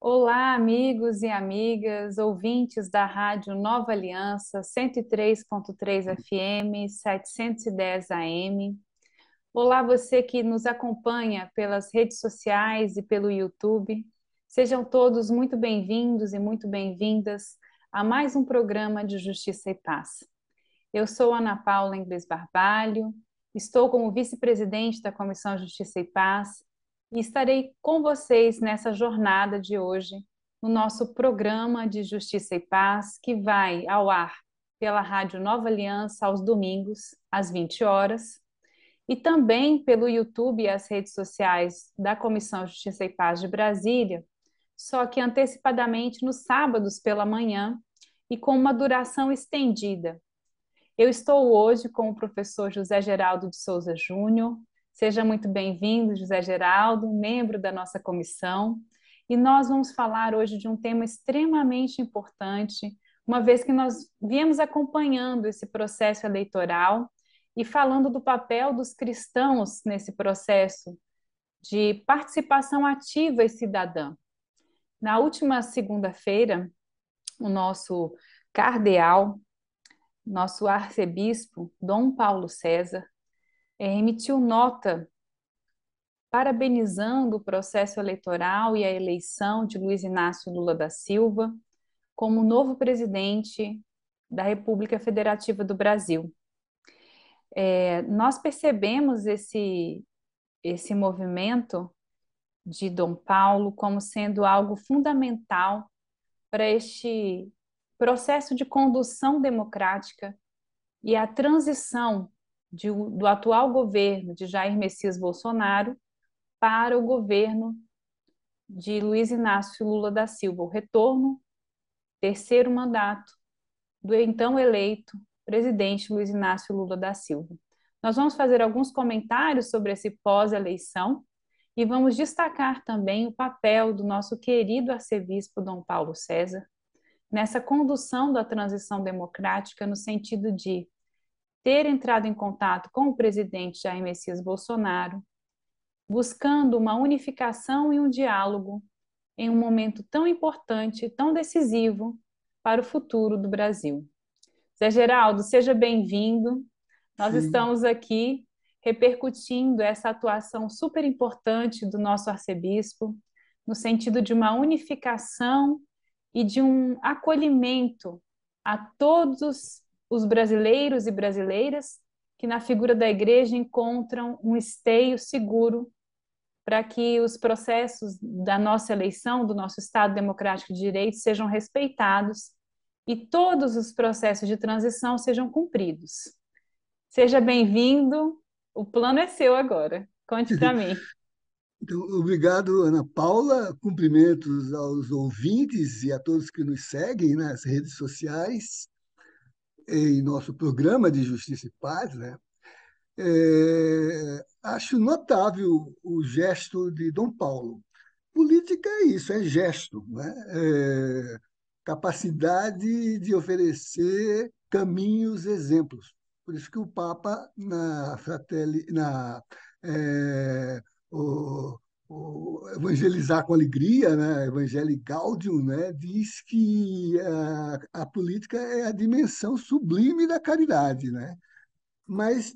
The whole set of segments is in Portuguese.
Olá, amigos e amigas, ouvintes da Rádio Nova Aliança, 103.3 FM, 710 AM. Olá, você que nos acompanha pelas redes sociais e pelo YouTube. Sejam todos muito bem-vindos e muito bem-vindas a mais um programa de Justiça e Paz. Eu sou Ana Paula Inglês Barbalho, estou como vice-presidente da Comissão Justiça e Paz e estarei com vocês nessa jornada de hoje, no nosso programa de Justiça e Paz, que vai ao ar pela Rádio Nova Aliança aos domingos, às 20 horas, e também pelo YouTube e as redes sociais da Comissão Justiça e Paz de Brasília, só que antecipadamente nos sábados pela manhã e com uma duração estendida. Eu estou hoje com o professor José Geraldo de Souza Júnior. Seja muito bem-vindo, José Geraldo, membro da nossa comissão. E nós vamos falar hoje de um tema extremamente importante, uma vez que nós viemos acompanhando esse processo eleitoral e falando do papel dos cristãos nesse processo de participação ativa e cidadã. Na última segunda-feira, o nosso cardeal, nosso arcebispo, Dom Paulo César, emitiu nota parabenizando o processo eleitoral e a eleição de Luiz Inácio Lula da Silva como novo presidente da República Federativa do Brasil. Nós percebemos esse movimento de Dom Paulo como sendo algo fundamental para este processo de condução democrática e a transição do atual governo de Jair Messias Bolsonaro para o governo de Luiz Inácio Lula da Silva, o retorno, terceiro mandato do então eleito presidente Luiz Inácio Lula da Silva. Nós vamos fazer alguns comentários sobre esse pós-eleição e vamos destacar também o papel do nosso querido arcebispo Dom Paulo César nessa condução da transição democrática no sentido de ter entrado em contato com o presidente Jair Messias Bolsonaro, buscando uma unificação e um diálogo em um momento tão importante, tão decisivo para o futuro do Brasil. Zé Geraldo, seja bem-vindo. Nós Sim, estamos aqui repercutindo essa atuação super importante do nosso arcebispo, no sentido de uma unificação e de um acolhimento a todos os brasileiros e brasileiras que na figura da igreja encontram um esteio seguro para que os processos da nossa eleição, do nosso Estado Democrático de Direito, sejam respeitados e todos os processos de transição sejam cumpridos. Seja bem-vindo, o plano é seu agora. Conte para mim. então, obrigado, Ana Paula. Cumprimentos aos ouvintes e a todos que nos seguem nas redes sociais, em nosso programa de Justiça e Paz, né? Acho notável o gesto de Dom Paulo. Política é isso, é gesto, né? Capacidade de oferecer caminhos, exemplos. Por isso que o Papa, eh, o, o Evangelizar com Alegria, né? Evangelii Gaudium, né? Diz que a política é a dimensão sublime da caridade, né? Mas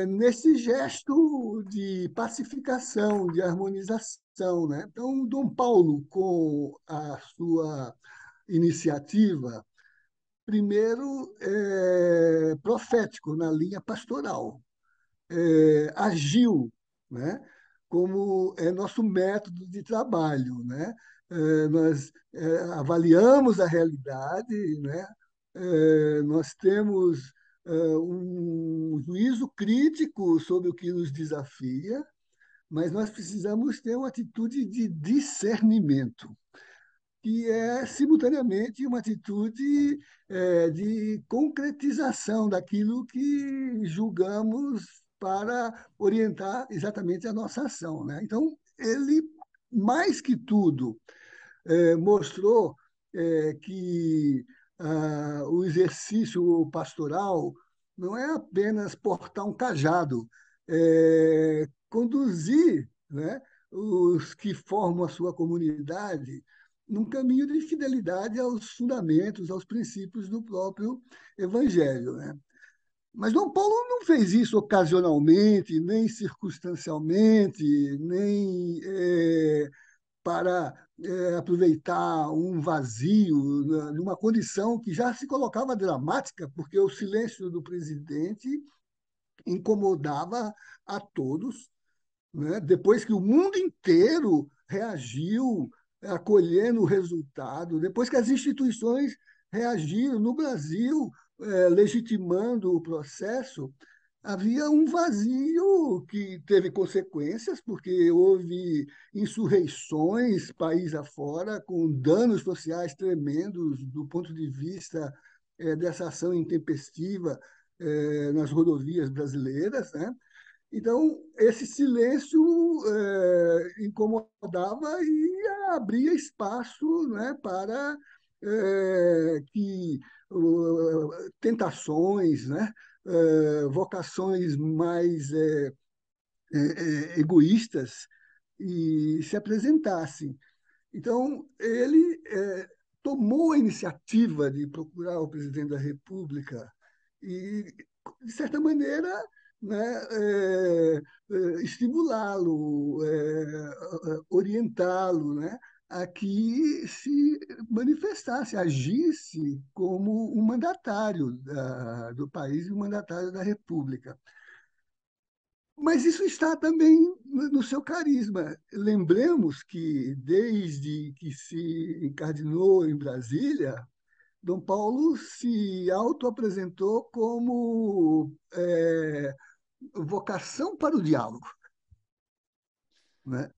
nesse gesto de pacificação, de harmonização, né? Então, Dom Paulo, com a sua iniciativa, primeiro profético na linha pastoral, agiu, né? Como é nosso método de trabalho, né? Nós avaliamos a realidade, né? Nós temos um juízo crítico sobre o que nos desafia, mas nós precisamos ter uma atitude de discernimento, que é simultaneamente uma atitude de concretização daquilo que julgamos para orientar exatamente a nossa ação, né? Então, ele, mais que tudo, mostrou que o exercício pastoral não é apenas portar um cajado, conduzir, né, os que formam a sua comunidade num caminho de fidelidade aos fundamentos, aos princípios do próprio Evangelho, né? Mas Dom Paulo não fez isso ocasionalmente, nem circunstancialmente, nem para aproveitar um vazio numa condição que já se colocava dramática, porque o silêncio do presidente incomodava a todos, né? Depois que o mundo inteiro reagiu, acolhendo o resultado, depois que as instituições reagiram no Brasil, legitimando o processo, havia um vazio que teve consequências, porque houve insurreições país afora, com danos sociais tremendos do ponto de vista dessa ação intempestiva nas rodovias brasileiras, né? Então, esse silêncio incomodava e abria espaço, né, para que tentações, né, vocações mais egoístas e se apresentassem. Então, ele tomou a iniciativa de procurar o presidente da República e, de certa maneira, né, estimulá-lo, orientá-lo, né, a que se manifestasse, agisse como um mandatário do país e um mandatário da República. Mas isso está também no seu carisma. Lembremos que, desde que se encardinou em Brasília, Dom Paulo se autoapresentou como vocação para o diálogo, né?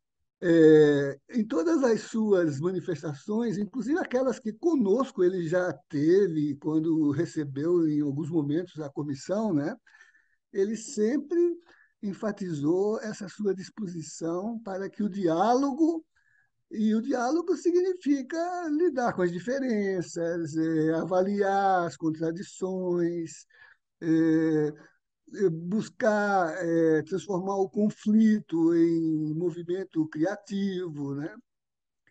Em todas as suas manifestações, inclusive aquelas que conosco ele já teve quando recebeu em alguns momentos a comissão, né? Ele sempre enfatizou essa sua disposição para que o diálogo, e o diálogo significa lidar com as diferenças, avaliar as contradições, eh, buscar transformar o conflito em movimento criativo, né?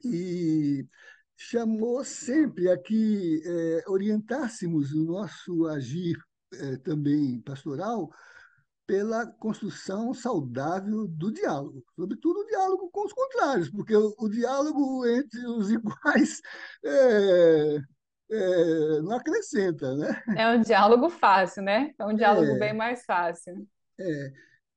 E chamou sempre a que orientássemos o nosso agir também pastoral pela construção saudável do diálogo, sobretudo o diálogo com os contrários, porque o diálogo entre os iguais é, não acrescenta, né? É um diálogo fácil, né? É um diálogo bem É, mais fácil. é.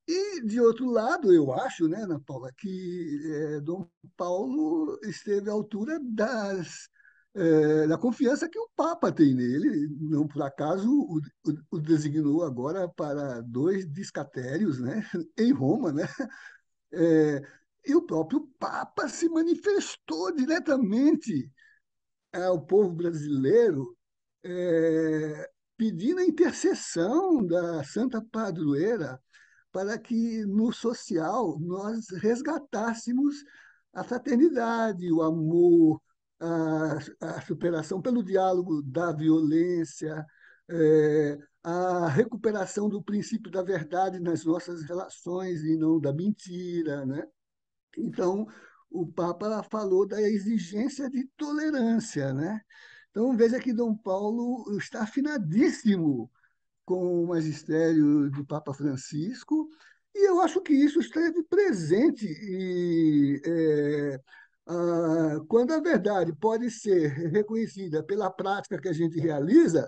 E, de outro lado, eu acho, né, Ana Paula, que Dom Paulo esteve à altura da confiança que o Papa tem nele. Não por acaso o designou agora para dois discatérios, né, em Roma, né? É, e o próprio Papa se manifestou diretamente ao povo brasileiro, pedindo a intercessão da Santa Padroeira para que no social nós resgatássemos a fraternidade, o amor, a superação pelo diálogo da violência, a recuperação do princípio da verdade nas nossas relações e não da mentira, né? Então, o Papa falou da exigência de tolerância, né? Então, veja que Dom Paulo está afinadíssimo com o magistério do Papa Francisco, e eu acho que isso esteve presente quando a verdade pode ser reconhecida pela prática que a gente realiza,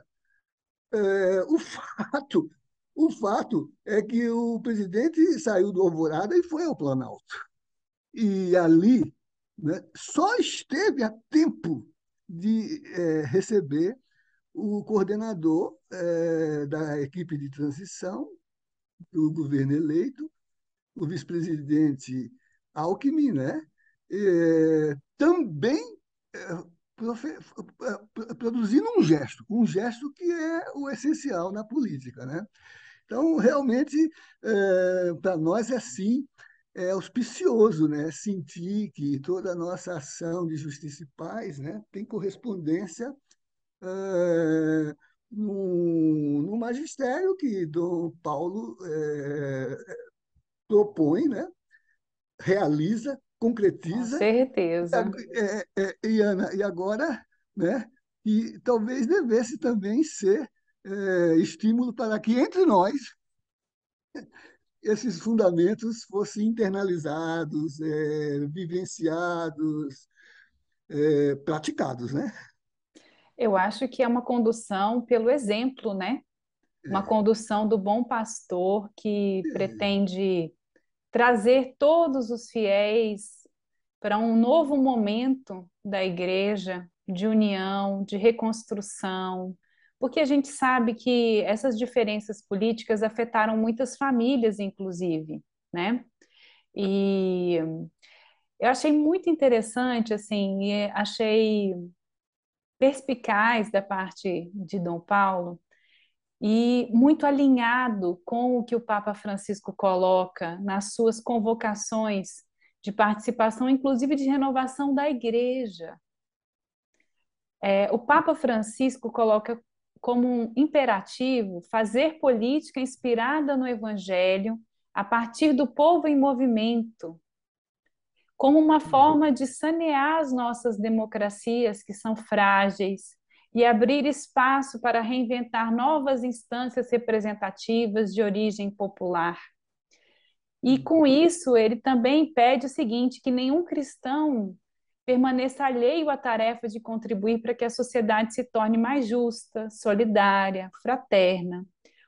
o fato, o fato é que o presidente saiu do Alvorada e foi ao Planalto. E ali, né, só esteve a tempo de receber o coordenador da equipe de transição do governo eleito, o vice-presidente Alckmin, né? Também produzindo um gesto que é o essencial na política, né? Então, realmente, para nós é assim, é auspicioso, né? Sentir que toda a nossa ação de justiça e paz, né, tem correspondência no magistério que Dom Paulo propõe, né? realiza, Com concretiza, certeza. Ana, e agora, né, e talvez devesse também ser estímulo para que entre nós esses fundamentos fossem internalizados, vivenciados, praticados, né? Eu acho que é uma condução pelo exemplo, né? Uma condução do bom pastor que pretende trazer todos os fiéis para um novo momento da igreja, de união, de reconstrução, porque a gente sabe que essas diferenças políticas afetaram muitas famílias, inclusive, né? E eu achei muito interessante, assim, e achei perspicaz da parte de Dom Paulo e muito alinhado com o que o Papa Francisco coloca nas suas convocações de participação, inclusive de renovação da igreja. O Papa Francisco coloca como um imperativo fazer política inspirada no Evangelho a partir do povo em movimento, como uma forma de sanear as nossas democracias que são frágeis e abrir espaço para reinventar novas instâncias representativas de origem popular. E com isso, ele também pede o seguinte: que nenhum cristão permaneça alheio à tarefa de contribuir para que a sociedade se torne mais justa, solidária, fraterna,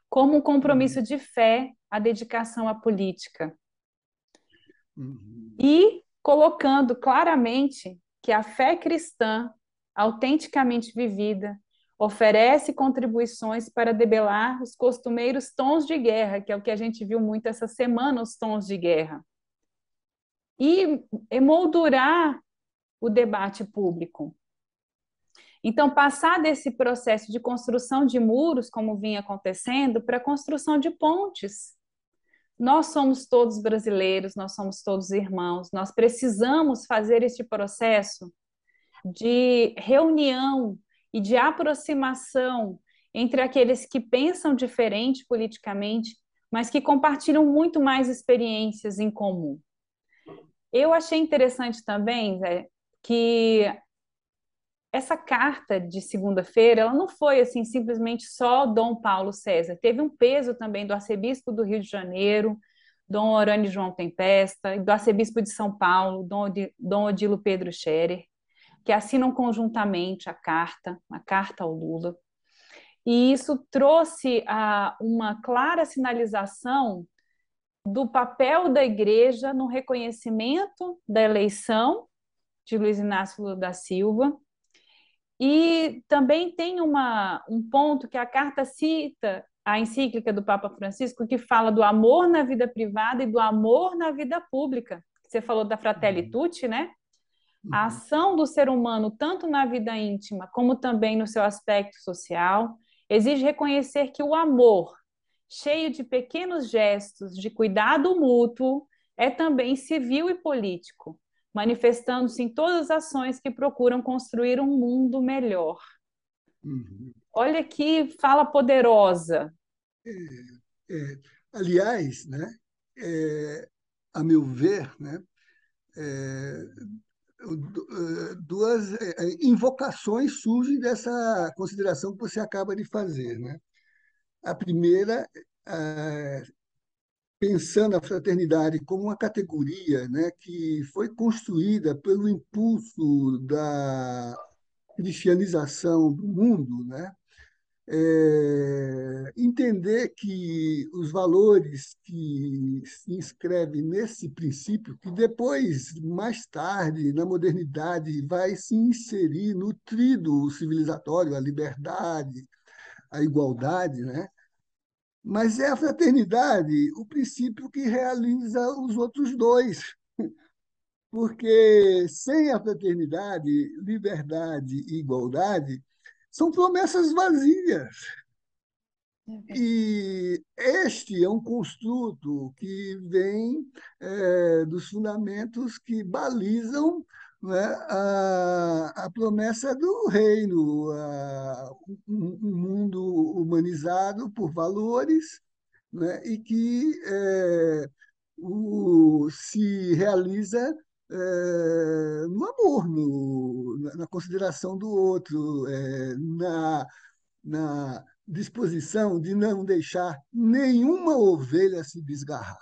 como um compromisso de fé, a dedicação à política. E colocando claramente que a fé cristã, autenticamente vivida, oferece contribuições para debelar os costumeiros tons de guerra, que é o que a gente viu muito essa semana, os tons de guerra, e emoldurar o debate público. Então, passar desse processo de construção de muros, como vinha acontecendo, para a construção de pontes. Nós somos todos brasileiros, nós somos todos irmãos, nós precisamos fazer este processo de reunião e de aproximação entre aqueles que pensam diferente politicamente, mas que compartilham muito mais experiências em comum. Eu achei interessante também, Zé, que essa carta de segunda-feira, ela não foi assim simplesmente só Dom Paulo César, teve um peso também do arcebispo do Rio de Janeiro, Dom Orânio João Tempesta, e do arcebispo de São Paulo, Dom Odilo Pedro Scherer, que assinam conjuntamente a carta ao Lula. E isso trouxe uma clara sinalização do papel da igreja no reconhecimento da eleição de Luiz Inácio Lula da Silva. E também tem um ponto que a carta cita, a encíclica do Papa Francisco, que fala do amor na vida privada e do amor na vida pública. Você falou da Fratelli Tutti, né? A ação do ser humano, tanto na vida íntima como também no seu aspecto social, exige reconhecer que o amor, cheio de pequenos gestos de cuidado mútuo, é também civil e político, manifestando-se em todas as ações que procuram construir um mundo melhor. Olha que fala poderosa. É, aliás, né, a meu ver, né, é, duas invocações surgem dessa consideração que você acaba de fazer, né? A primeira, pensando a fraternidade como uma categoria, né, que foi construída pelo impulso da cristianização do mundo, né? Entender que os valores que se inscrevem nesse princípio, que depois, mais tarde, na modernidade, vai se inserir no trido civilizatório, a liberdade, a igualdade, né? Mas é a fraternidade o princípio que realiza os outros dois, porque sem a fraternidade, liberdade e igualdade são promessas vazias. E este é um construto que vem dos fundamentos que balizam, né, a promessa do reino, um mundo humanizado por valores, né, e que se realiza no amor, na consideração do outro, na disposição de não deixar nenhuma ovelha se desgarrar,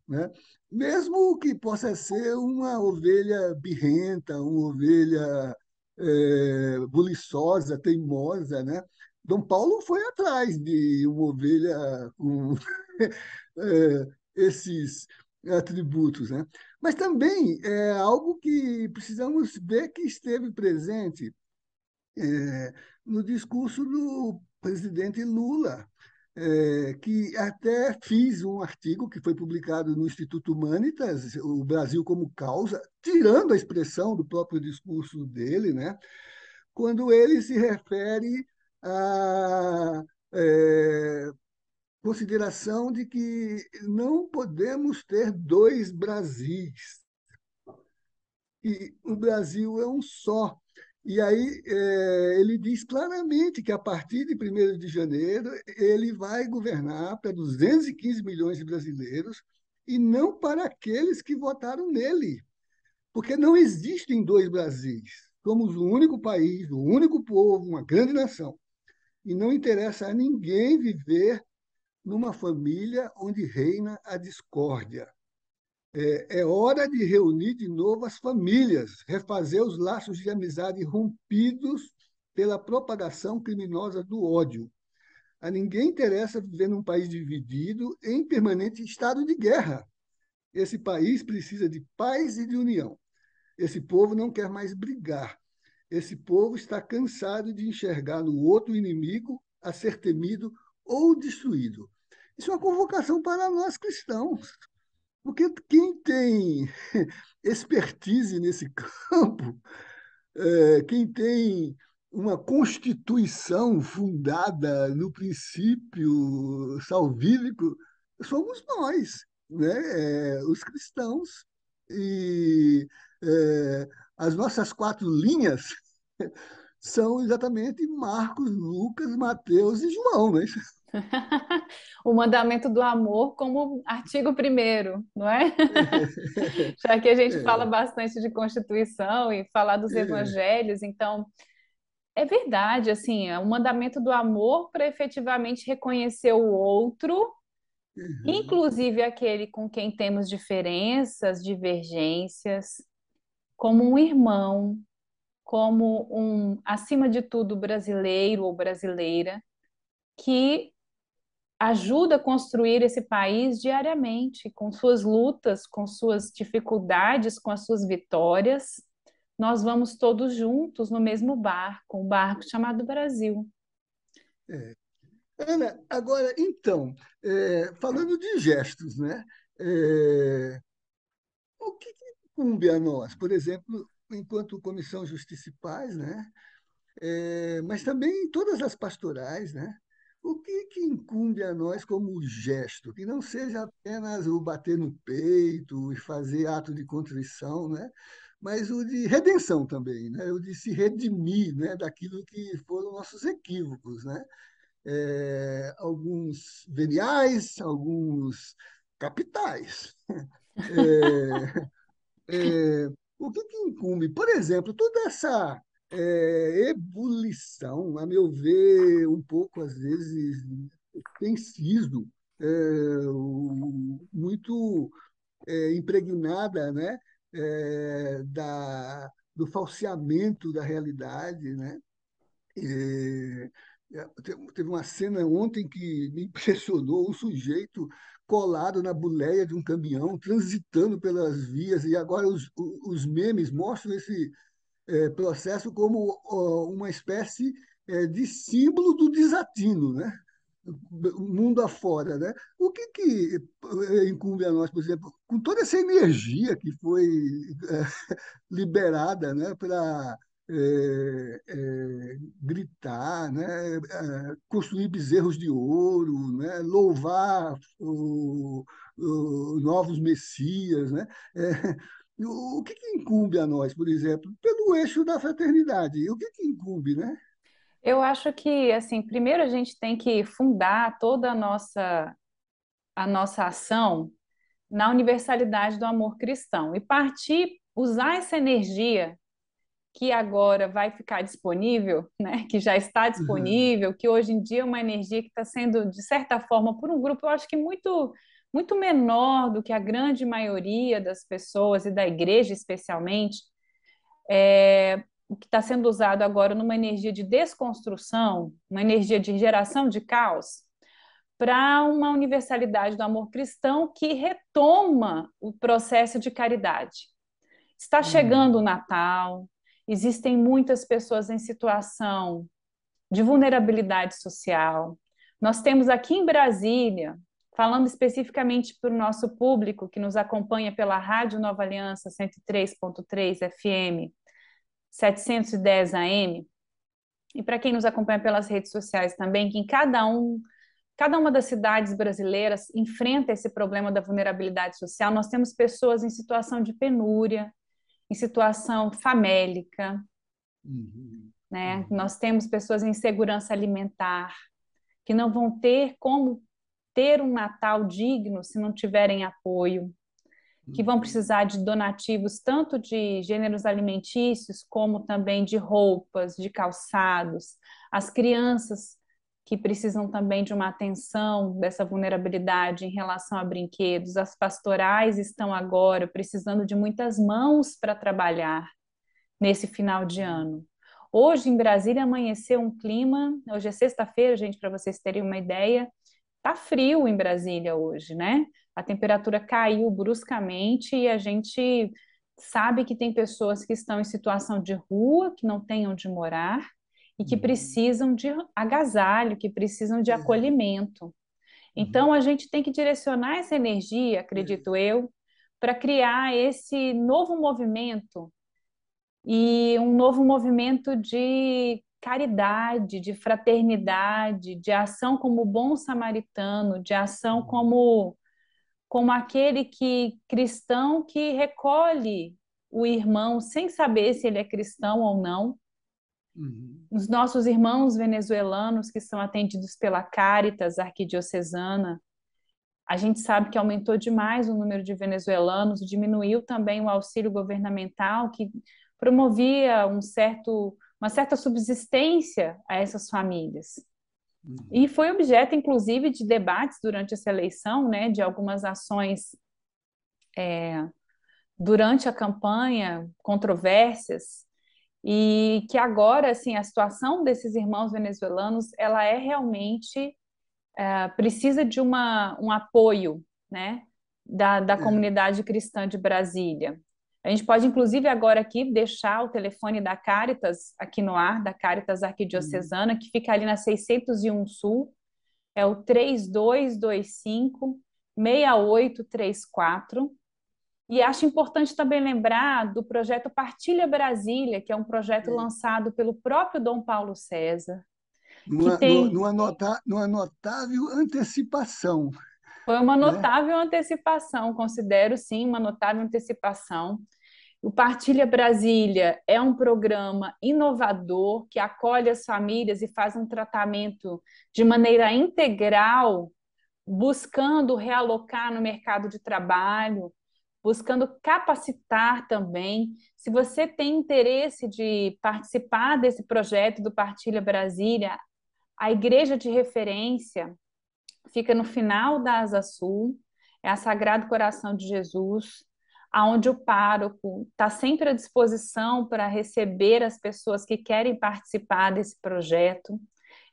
né? Mesmo que possa ser uma ovelha birrenta, uma ovelha buliçosa, teimosa, né? Dom Paulo foi atrás de uma ovelha com esses atributos, né? Mas também é algo que precisamos ver que esteve presente no discurso do presidente Lula, que até fiz um artigo que foi publicado no Instituto Humanitas, o Brasil como causa, tirando a expressão do próprio discurso dele, né? Quando ele se refere à consideração de que não podemos ter dois Brasis, e o Brasil é um só. E aí ele diz claramente que a partir de 1º de janeiro ele vai governar para 215 milhões de brasileiros e não para aqueles que votaram nele, porque não existem dois Brasis. Somos o único país, o único povo, uma grande nação. E não interessa a ninguém viver numa família onde reina a discórdia. É hora de reunir de novo as famílias, refazer os laços de amizade rompidos pela propagação criminosa do ódio. A ninguém interessa viver num país dividido em permanente estado de guerra. Esse país precisa de paz e de união. Esse povo não quer mais brigar. Esse povo está cansado de enxergar no outro inimigo a ser temido ou destruído. Isso é uma convocação para nós cristãos. Porque quem tem expertise nesse campo, quem tem uma constituição fundada no princípio salvífico, somos nós, né? Os cristãos. E as nossas 4 linhas são exatamente Marcos, Lucas, Mateus e João, né? O mandamento do amor como artigo primeiro, não é? Já que a gente fala É, bastante de Constituição e falar dos é, evangelhos, então é verdade, assim, é o mandamento do amor para efetivamente reconhecer o outro, uhum, inclusive aquele com quem temos diferenças, divergências, como um irmão, como um, acima de tudo, brasileiro ou brasileira, que ajuda a construir esse país diariamente, com suas lutas, com suas dificuldades, com as suas vitórias. Nós vamos todos juntos no mesmo barco, um barco chamado Brasil. é. Ana, agora, então, falando de gestos, né? O que incumbe a nós, por exemplo, enquanto Comissão Justiça e Paz, né? Mas também em todas as pastorais, né? O que incumbe a nós como gesto, que não seja apenas o bater no peito e fazer ato de contrição, né? Mas o de redenção também, né? O de se redimir, né? Daquilo que foram nossos equívocos, né? Alguns veniais, alguns capitais. É, o que incumbe? Por exemplo, toda essa ebulição, a meu ver, um pouco, às vezes, tem sido muito impregnada, né, do falseamento da realidade, né? É, teve uma cena ontem que me impressionou, um sujeito colado na boleia de um caminhão, transitando pelas vias, e agora os memes mostram esse processo como uma espécie de símbolo do desatino, né? O mundo afora, né? O que incumbe a nós, por exemplo, com toda essa energia que foi liberada, né, para gritar, né, construir bezerros de ouro, né, louvar novos messias, né? O que incumbe a nós, por exemplo, pelo eixo da fraternidade? O que incumbe, né? Eu acho que, assim, primeiro a gente tem que fundar toda a nossa a nossa ação na universalidade do amor cristão e partir, usar essa energia que agora vai ficar disponível, né, que já está Uhum. disponível, que hoje em dia é uma energia que está sendo, de certa forma, por um grupo, eu acho que muito menor do que a grande maioria das pessoas e da igreja especialmente, o que está sendo usado agora numa energia de desconstrução, uma energia de geração de caos, para uma universalidade do amor cristão que retoma o processo de caridade. Está chegando o Uhum. Natal, existem muitas pessoas em situação de vulnerabilidade social. Nós temos aqui em Brasília, falando especificamente para o nosso público que nos acompanha pela Rádio Nova Aliança 103.3 FM, 710 AM, e para quem nos acompanha pelas redes sociais também, que em cada uma das cidades brasileiras enfrenta esse problema da vulnerabilidade social. Nós temos pessoas em situação de penúria, em situação famélica, Uhum. né? Uhum. Nós temos pessoas em insegurança alimentar, que não vão ter como ter um Natal digno se não tiverem apoio, que vão Uhum. precisar de donativos tanto de gêneros alimentícios como também de roupas, de calçados, as crianças que precisam também de uma atenção dessa vulnerabilidade em relação a brinquedos, as pastorais estão agora precisando de muitas mãos para trabalhar nesse final de ano. Hoje em Brasília amanheceu um clima, hoje é sexta-feira, gente, para vocês terem uma ideia, tá frio em Brasília hoje, né? A temperatura caiu bruscamente e a gente sabe que tem pessoas que estão em situação de rua, que não têm onde morar e que Uhum. precisam de agasalho, que precisam de É. acolhimento. Uhum. Então, a gente tem que direcionar essa energia, É. acredito eu, para criar esse novo movimento e um novo movimento de caridade, de fraternidade, de ação como bom samaritano, de ação Uhum. como aquele que cristão que recolhe o irmão sem saber se ele é cristão ou não. Uhum. Os nossos irmãos venezuelanos que são atendidos pela Caritas Arquidiocesana, a gente sabe que aumentou demais o número de venezuelanos, diminuiu também o auxílio governamental, que promovia uma certa subsistência a essas famílias. E Uhum. foi objeto, inclusive, de debates durante essa eleição, né, de algumas ações durante a campanha, controvérsias, e que agora, assim, a situação desses irmãos venezuelanos, ela é realmente precisa de um apoio, né, da É. comunidade cristã de Brasília. A gente pode, inclusive, agora aqui deixar o telefone da Caritas aqui no ar, da Caritas Uhum. Arquidiocesana, que fica ali na 601 Sul, é o 3225 6834. E acho importante também lembrar do projeto Partilha Brasília, que é um projeto É. lançado pelo próprio Dom Paulo César, que Numa, no- tem numa, nota, numa notável antecipação, foi uma né? notável antecipação, considero sim uma notável antecipação. O Partilha Brasília é um programa inovador que acolhe as famílias e faz um tratamento de maneira integral, buscando realocar no mercado de trabalho, buscando capacitar também. Se você tem interesse de participar desse projeto do Partilha Brasília, a igreja de referência fica no final da Asa Sul, é a Sagrado Coração de Jesus, aonde o pároco está sempre à disposição para receber as pessoas que querem participar desse projeto.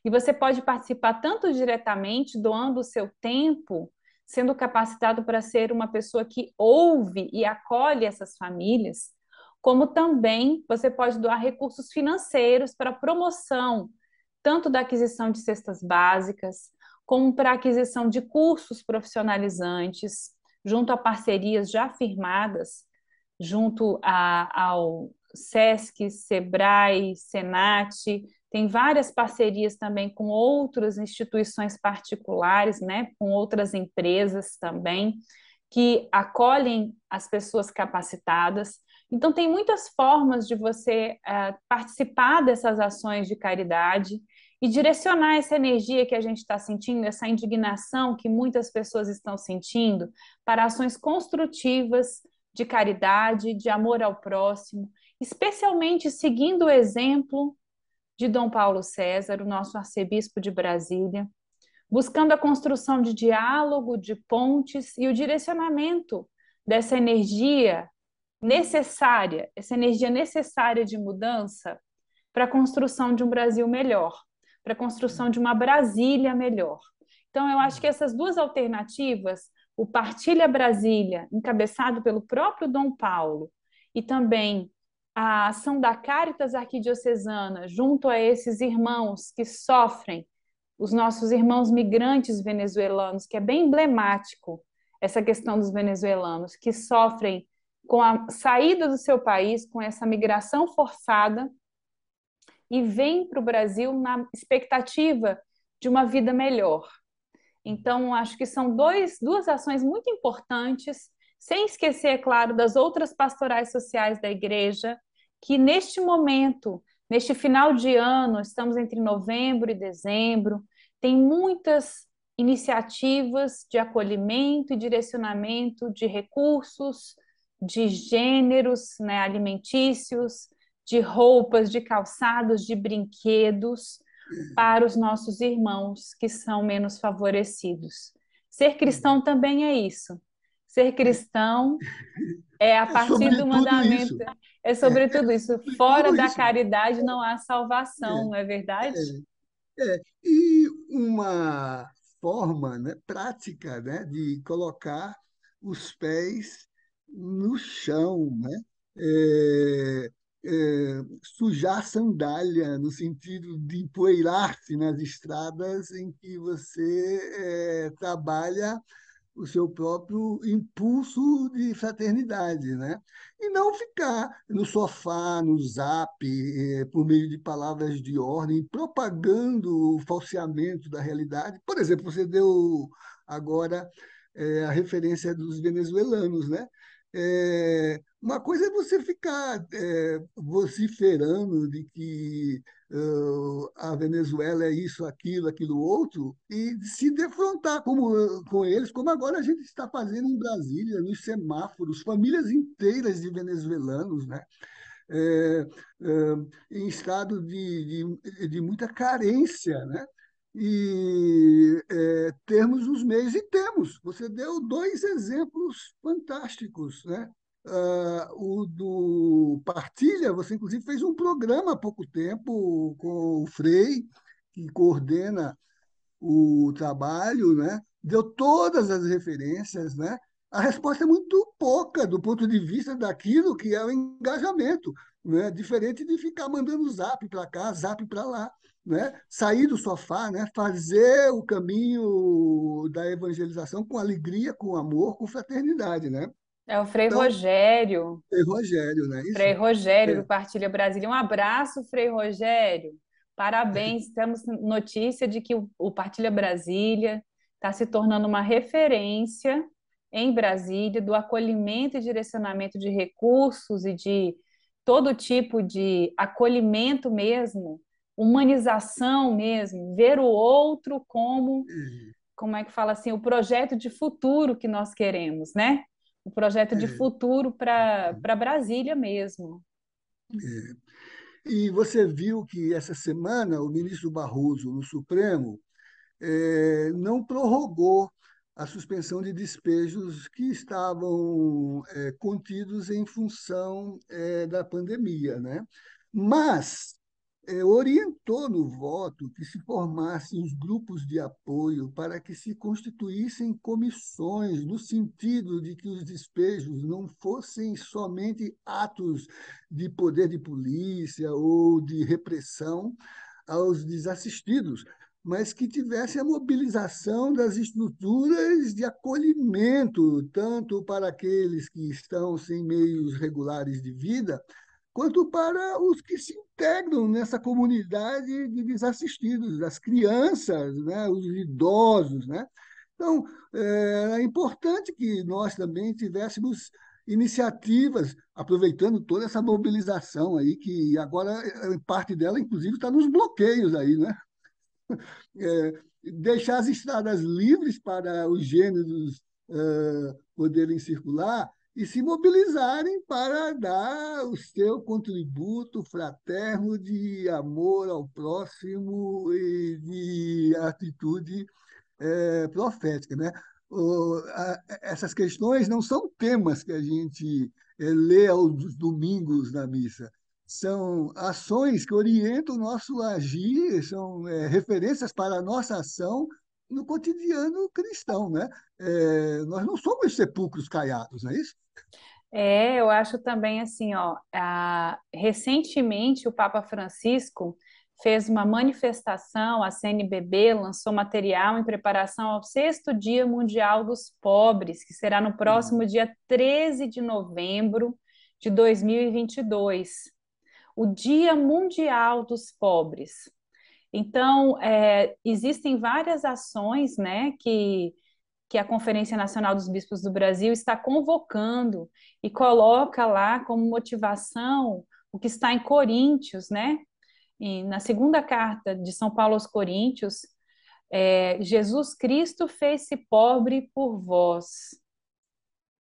E você pode participar tanto diretamente, doando o seu tempo, sendo capacitado para ser uma pessoa que ouve e acolhe essas famílias, como também você pode doar recursos financeiros para a promoção, tanto da aquisição de cestas básicas, como para a aquisição de cursos profissionalizantes, junto a parcerias já firmadas, ao SESC, SEBRAE, SENAT, tem várias parcerias também com outras instituições particulares, né, com outras empresas também, que acolhem as pessoas capacitadas. Então, tem muitas formas de você participar dessas ações de caridade e direcionar essa energia que a gente está sentindo, essa indignação que muitas pessoas estão sentindo, para ações construtivas de caridade, de amor ao próximo, especialmente seguindo o exemplo de Dom Paulo César, o nosso arcebispo de Brasília, buscando a construção de diálogo, de pontes e o direcionamento dessa energia necessária, essa energia necessária de mudança para a construção de um Brasil melhor, para a construção de uma Brasília melhor. Então, eu acho que essas duas alternativas, o Partilha Brasília, encabeçado pelo próprio Dom Paulo, e também a ação da Caritas Arquidiocesana junto a esses irmãos que sofrem, os nossos irmãos migrantes venezuelanos, que é bem emblemático essa questão dos venezuelanos, que sofrem com a saída do seu país, com essa migração forçada, e vêm para o Brasil na expectativa de uma vida melhor. Então, acho que são duas ações muito importantes, sem esquecer, é claro, das outras pastorais sociais da igreja, que neste momento, neste final de ano, estamos entre novembro e dezembro, tem muitas iniciativas de acolhimento e direcionamento de recursos, de gêneros, né, alimentícios, de roupas, de calçados, de brinquedos para os nossos irmãos que são menos favorecidos. Ser cristão também é isso. Ser cristão é a partir sobre do tudo mandamento, isso. é sobre tudo isso. Sobre Fora tudo da isso. caridade não há salvação, não é verdade? E uma forma, né, prática, né, de colocar os pés no chão, né? É, sujar a sandália, no sentido de empoeirar-se nas estradas em que você trabalha o seu próprio impulso de fraternidade, né? E não ficar no sofá, no zap, por meio de palavras de ordem, propagando o falseamento da realidade. Por exemplo, você deu agora a referência dos venezuelanos, né? Uma coisa é você ficar vociferando de que a Venezuela é isso, aquilo outro, e se defrontar com eles, como agora a gente está fazendo em Brasília, nos semáforos, famílias inteiras de venezuelanos, né? É, em estado de muita carência, né? E termos os meios, e temos. Você deu dois exemplos fantásticos, né? O do Partilha, você inclusive fez um programa há pouco tempo com o Frei, que coordena o trabalho, né? Deu todas as referências, né? A resposta é muito pouca do ponto de vista daquilo que é o engajamento, né? Diferente de ficar mandando zap para cá, zap para lá, né? Sair do sofá, né? Fazer o caminho da evangelização com alegria, com amor, com fraternidade, né? É o Frei Então, Rogério, Rogério, não é Frei isso? Rogério É, do Partilha Brasília. Um abraço, Frei Rogério. Parabéns. Temos notícia de que o Partilha Brasília está se tornando uma referência em Brasília do acolhimento e direcionamento de recursos e de todo tipo de acolhimento mesmo, humanização mesmo, ver o outro como é que fala assim, o projeto de futuro que nós queremos, né? O projeto de é, futuro para Brasília mesmo. é. E você viu que essa semana o ministro Barroso, no Supremo, não prorrogou a suspensão de despejos que estavam contidos em função da pandemia, né? Mas orientou no voto que se formassem os grupos de apoio para que se constituíssem comissões, no sentido de que os despejos não fossem somente atos de poder de polícia ou de repressão aos desassistidos, mas que tivesse a mobilização das estruturas de acolhimento, tanto para aqueles que estão sem meios regulares de vida, quanto para os que se integram nessa comunidade de desassistidos, as crianças, né, os idosos, né? Então, é importante que nós também tivéssemos iniciativas, aproveitando toda essa mobilização aí, que agora, parte dela, inclusive, está nos bloqueios aí, né? deixar as estradas livres para os gêneros poderem circular e se mobilizarem para dar o seu contributo fraterno de amor ao próximo e de atitude profética, né? Essas questões não são temas que a gente lê aos domingos na missa. São ações que orientam o nosso agir, são referências para a nossa ação no cotidiano cristão, né? Nós não somos sepulcros caiados, não é isso? Eu acho também assim, ó, recentemente o Papa Francisco fez uma manifestação, a CNBB lançou material em preparação ao sexto Dia Mundial dos Pobres, que será no próximo dia 13 de novembro de 2022, o Dia Mundial dos Pobres. Então, existem várias ações, né, que a Conferência Nacional dos Bispos do Brasil está convocando e coloca lá como motivação o que está em Coríntios, né? E na segunda carta de São Paulo aos Coríntios, Jesus Cristo fez-se pobre por vós.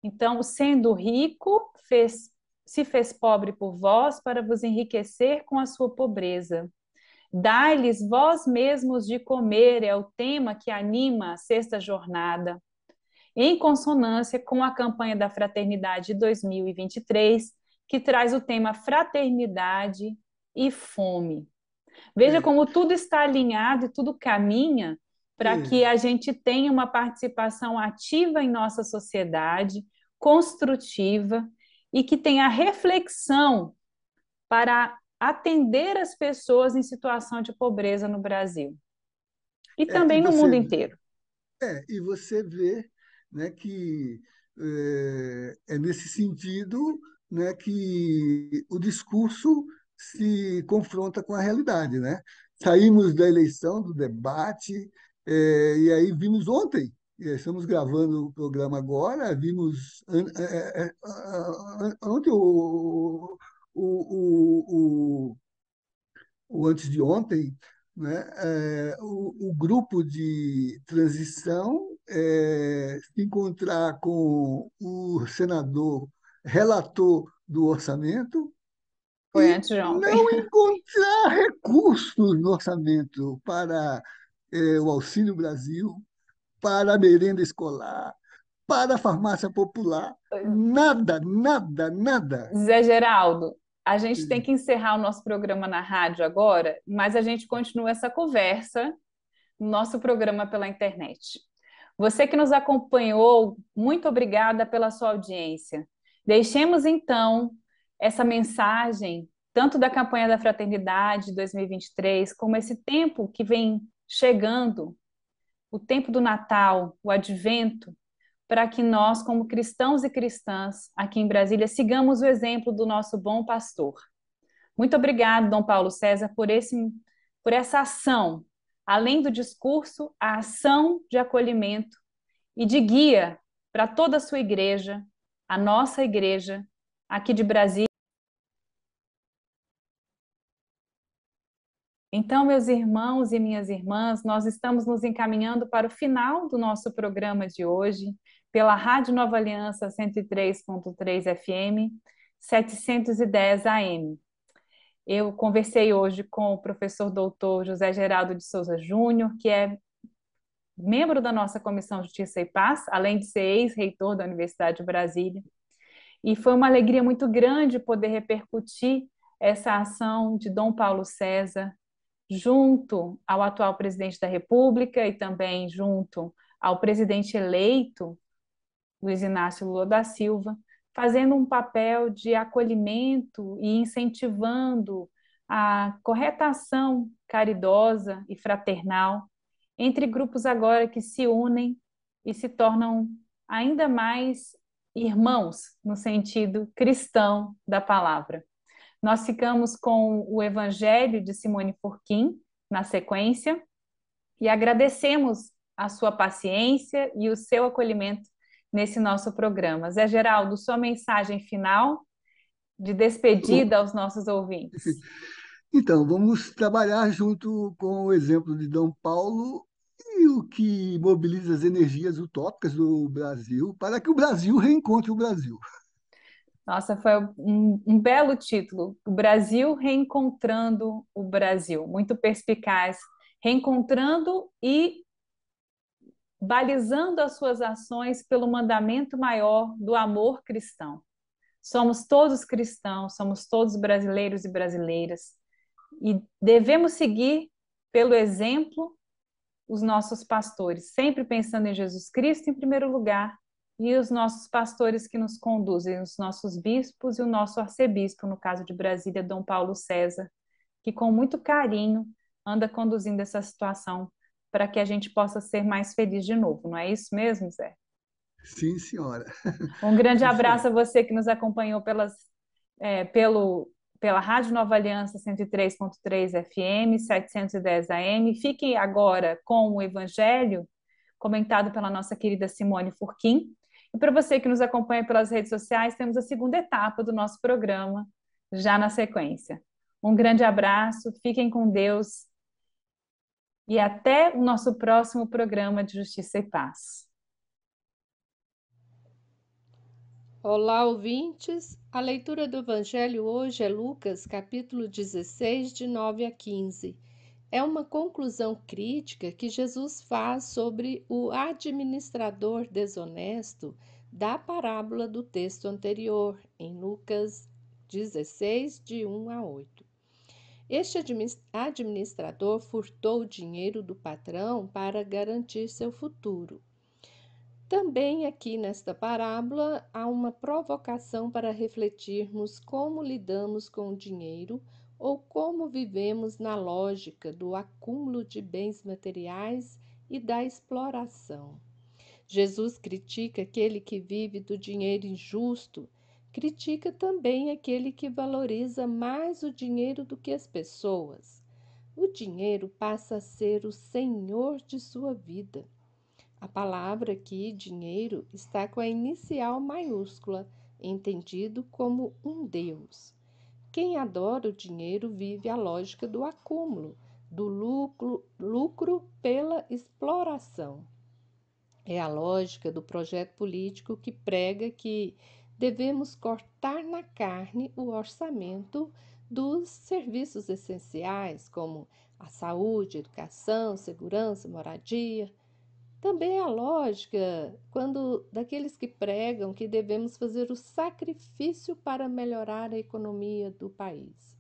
Então, sendo rico, se fez pobre por vós para vos enriquecer com a sua pobreza. Dai-lhes vós mesmos de comer é o tema que anima a sexta jornada, em consonância com a campanha da Fraternidade 2023, que traz o tema Fraternidade e Fome. Veja É, como tudo está alinhado e tudo caminha para que é, a gente tenha uma participação ativa em nossa sociedade, construtiva, e que tenha reflexão para atender as pessoas em situação de pobreza no Brasil e e também no mundo você inteiro. e você vê, né, que nesse sentido, né, que o discurso se confronta com a realidade, né? Saímos da eleição, do debate, e aí vimos ontem, estamos gravando o programa agora, vimos ontem o, o antes de ontem, né, o grupo de transição se encontrar com o senador relator do orçamento Foi e antes de ontem. não encontrar recursos no orçamento para o Auxílio Brasil, para a merenda escolar, para a farmácia popular. Nada, nada, nada. Zé Geraldo, a gente tem que encerrar o nosso programa na rádio agora, mas a gente continua essa conversa no nosso programa pela internet. Você que nos acompanhou, muito obrigada pela sua audiência. Deixemos então essa mensagem, tanto da campanha da Fraternidade 2023, como esse tempo que vem chegando, o tempo do Natal, o Advento, para que nós, como cristãos e cristãs aqui em Brasília, sigamos o exemplo do nosso bom pastor. Muito obrigado, Dom Paulo César, por essa ação, além do discurso, a ação de acolhimento e de guia para toda a sua igreja, a nossa igreja aqui de Brasília. Então, meus irmãos e minhas irmãs, nós estamos nos encaminhando para o final do nosso programa de hoje, pela Rádio Nova Aliança 103.3 FM, 710 AM. Eu conversei hoje com o professor doutor José Geraldo de Souza Júnior, que é membro da nossa Comissão Justiça e Paz, além de ser ex-reitor da Universidade de Brasília. E foi uma alegria muito grande poder repercutir essa ação de Dom Paulo César junto ao atual presidente da República e também junto ao presidente eleito, Luiz Inácio Lula da Silva, fazendo um papel de acolhimento e incentivando a correta ação caridosa e fraternal entre grupos agora que se unem e se tornam ainda mais irmãos no sentido cristão da palavra. Nós ficamos com o Evangelho de Simone Furquim na sequência e agradecemos a sua paciência e o seu acolhimento nesse nosso programa. Zé Geraldo, sua mensagem final de despedida aos nossos ouvintes. Então, vamos trabalhar junto com o exemplo de Dom Paulo e o que mobiliza as energias utópicas do Brasil para que o Brasil reencontre o Brasil. Nossa, foi um belo título. O Brasil reencontrando o Brasil. Muito perspicaz. Reencontrando e balizando as suas ações pelo mandamento maior do amor cristão. Somos todos cristãos, somos todos brasileiros e brasileiras, e devemos seguir pelo exemplo os nossos pastores, sempre pensando em Jesus Cristo em primeiro lugar, e os nossos pastores que nos conduzem, os nossos bispos e o nosso arcebispo, no caso de Brasília, Dom Paulo César, que com muito carinho anda conduzindo essa situação para que a gente possa ser mais feliz de novo. Não é isso mesmo, Zé? Sim, senhora. Um grande Sim, abraço senhora. a você que nos acompanhou pela Rádio Nova Aliança 103.3 FM, 710 AM. Fiquem agora com o Evangelho, comentado pela nossa querida Simone Furquim. E para você que nos acompanha pelas redes sociais, temos a segunda etapa do nosso programa, já na sequência. Um grande abraço, fiquem com Deus e até o nosso próximo programa de Justiça e Paz. Olá, ouvintes! A leitura do Evangelho hoje é Lucas, capítulo 16, de 9 a 15. É uma conclusão crítica que Jesus faz sobre o administrador desonesto da parábola do texto anterior, em Lucas 16, de 1 a 8. Este administrador furtou o dinheiro do patrão para garantir seu futuro. Também aqui nesta parábola há uma provocação para refletirmos como lidamos com o dinheiro ou como vivemos na lógica do acúmulo de bens materiais e da exploração. Jesus critica aquele que vive do dinheiro injusto, critica também aquele que valoriza mais o dinheiro do que as pessoas. O dinheiro passa a ser o senhor de sua vida. A palavra aqui, dinheiro, está com a inicial maiúscula, entendido como um Deus. Quem adora o dinheiro vive a lógica do acúmulo, do lucro pela exploração. É a lógica do projeto político que prega que devemos cortar na carne o orçamento dos serviços essenciais, como a saúde, educação, segurança, moradia. Também é a lógica daqueles que pregam que devemos fazer o sacrifício para melhorar a economia do país.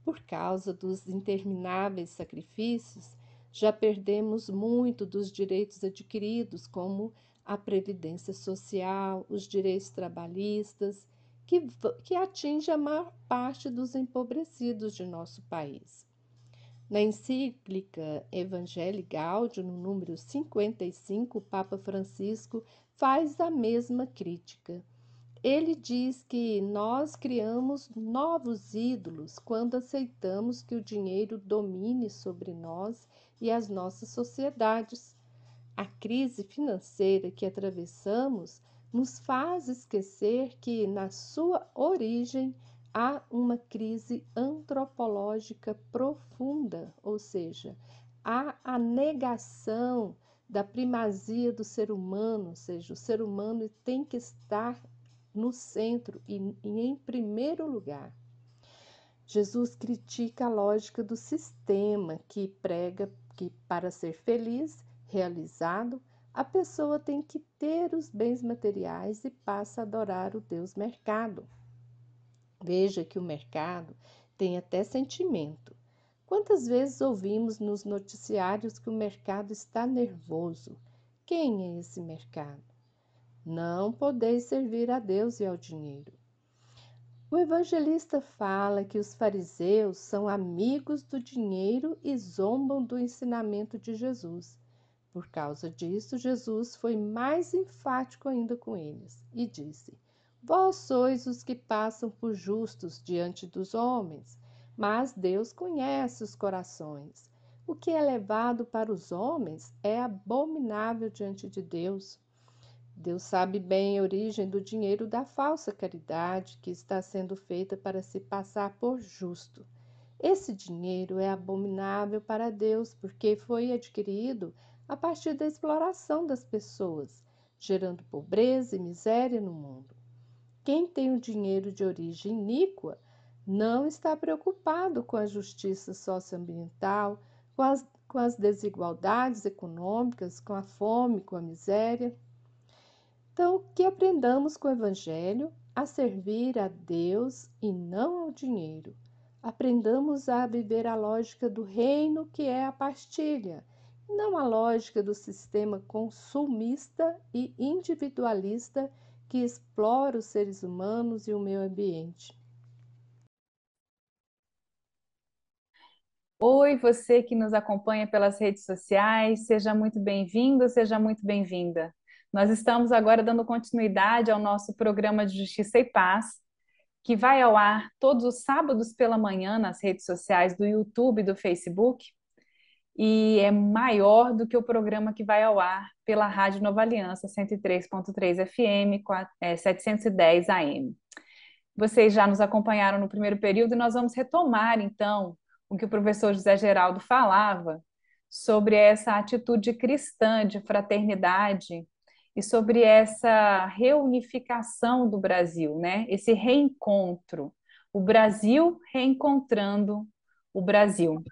Por causa dos intermináveis sacrifícios, já perdemos muito dos direitos adquiridos, como a previdência social, os direitos trabalhistas, que atinge a maior parte dos empobrecidos de nosso país. Na encíclica Evangelii Gaudium, no número 55, o Papa Francisco faz a mesma crítica. Ele diz que nós criamos novos ídolos quando aceitamos que o dinheiro domine sobre nós e as nossas sociedades. A crise financeira que atravessamos nos faz esquecer que, na sua origem, há uma crise antropológica profunda, ou seja, há a negação da primazia do ser humano, ou seja, o ser humano tem que estar no centro e em primeiro lugar. Jesus critica a lógica do sistema que prega que para ser feliz, realizado, a pessoa tem que ter os bens materiais e passa a adorar o Deus mercado. Veja que o mercado tem até sentimento. Quantas vezes ouvimos nos noticiários que o mercado está nervoso? Quem é esse mercado? Não podeis servir a Deus e ao dinheiro. O evangelista fala que os fariseus são amigos do dinheiro e zombam do ensinamento de Jesus. Por causa disso, Jesus foi mais enfático ainda com eles e disse: Vós sois os que passam por justos diante dos homens, mas Deus conhece os corações. O que é levado para os homens é abominável diante de Deus. Deus sabe bem a origem do dinheiro da falsa caridade que está sendo feita para se passar por justo. Esse dinheiro é abominável para Deus, porque foi adquirido a partir da exploração das pessoas, gerando pobreza e miséria no mundo. Quem tem o dinheiro de origem iníqua não está preocupado com a justiça socioambiental, com as desigualdades econômicas, com a fome, com a miséria. Então, que aprendamos com o Evangelho a servir a Deus e não ao dinheiro. Aprendamos a viver a lógica do reino, que é a partilha, e não a lógica do sistema consumista e individualista que explora os seres humanos e o meio ambiente. Oi, você que nos acompanha pelas redes sociais, seja muito bem-vindo, seja muito bem-vinda. Nós estamos agora dando continuidade ao nosso programa de Justiça e Paz, que vai ao ar todos os sábados pela manhã nas redes sociais do YouTube e do Facebook, e é maior do que o programa que vai ao ar pela Rádio Nova Aliança 103.3 FM, 710 AM. Vocês já nos acompanharam no primeiro período e nós vamos retomar, então, o que o professor José Geraldo falava sobre essa atitude cristã de fraternidade e sobre essa reunificação do Brasil, né? Esse reencontro, o Brasil reencontrando o Brasil.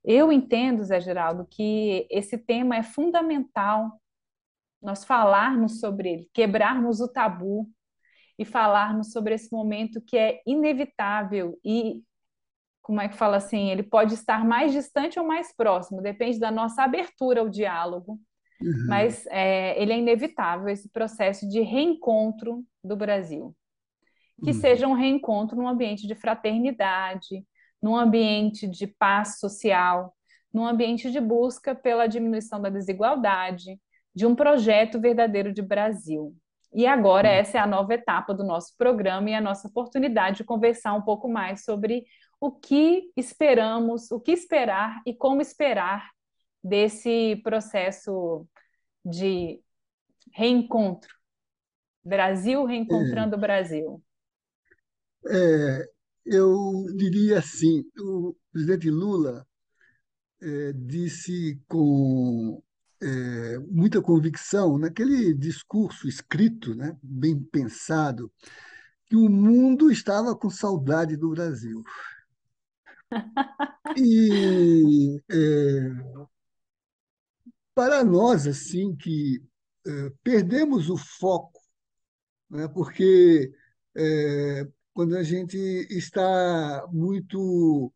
Eu entendo, Zé Geraldo, que esse tema é fundamental nós falarmos sobre ele, quebrarmos o tabu e falarmos sobre esse momento que é inevitável e, como é que fala assim, ele pode estar mais distante ou mais próximo, depende da nossa abertura ao diálogo, Uhum, mas ele é inevitável, esse processo de reencontro do Brasil. Que uhum, seja um reencontro num ambiente de fraternidade, num ambiente de paz social, num ambiente de busca pela diminuição da desigualdade, de um projeto verdadeiro de Brasil. E agora uhum. essa é a nova etapa do nosso programa e a nossa oportunidade de conversar um pouco mais sobre o que esperamos, o que esperar e como esperar desse processo de reencontro. Brasil reencontrando o Brasil. É, eu diria assim, o presidente Lula disse com muita convicção, naquele discurso escrito, né, bem pensado, que o mundo estava com saudade do Brasil. E para nós, assim, que perdemos o foco, né, porque quando a gente está muito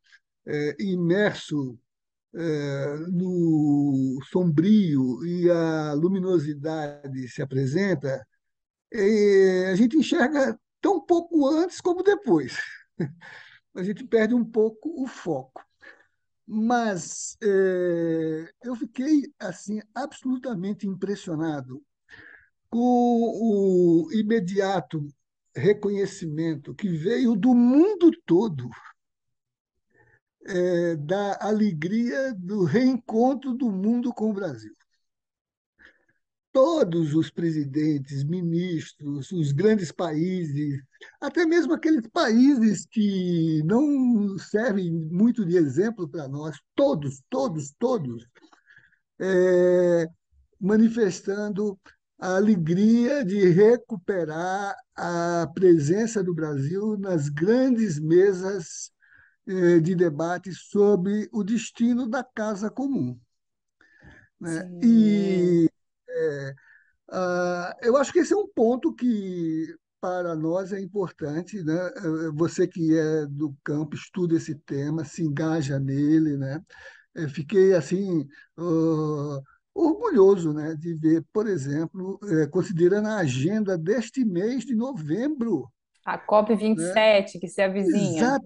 imerso no sombrio e a luminosidade se apresenta, a gente enxerga tão pouco antes como depois. A gente perde um pouco o foco. Mas eu fiquei assim absolutamente impressionado com o imediato reconhecimento que veio do mundo todo da alegria do reencontro do mundo com o Brasil. Todos os presidentes, ministros, os grandes países, até mesmo aqueles países que não servem muito de exemplo para nós, todos, manifestando a alegria de recuperar a presença do Brasil nas grandes mesas de debate sobre o destino da casa comum, né? Sim. E eu acho que esse é um ponto que para nós é importante, né? Você que é do campo, estuda esse tema, se engaja nele, né? Fiquei assim orgulhoso, né, de ver, por exemplo, considerando a agenda deste mês de novembro, A COP né? 27 que se avizinha.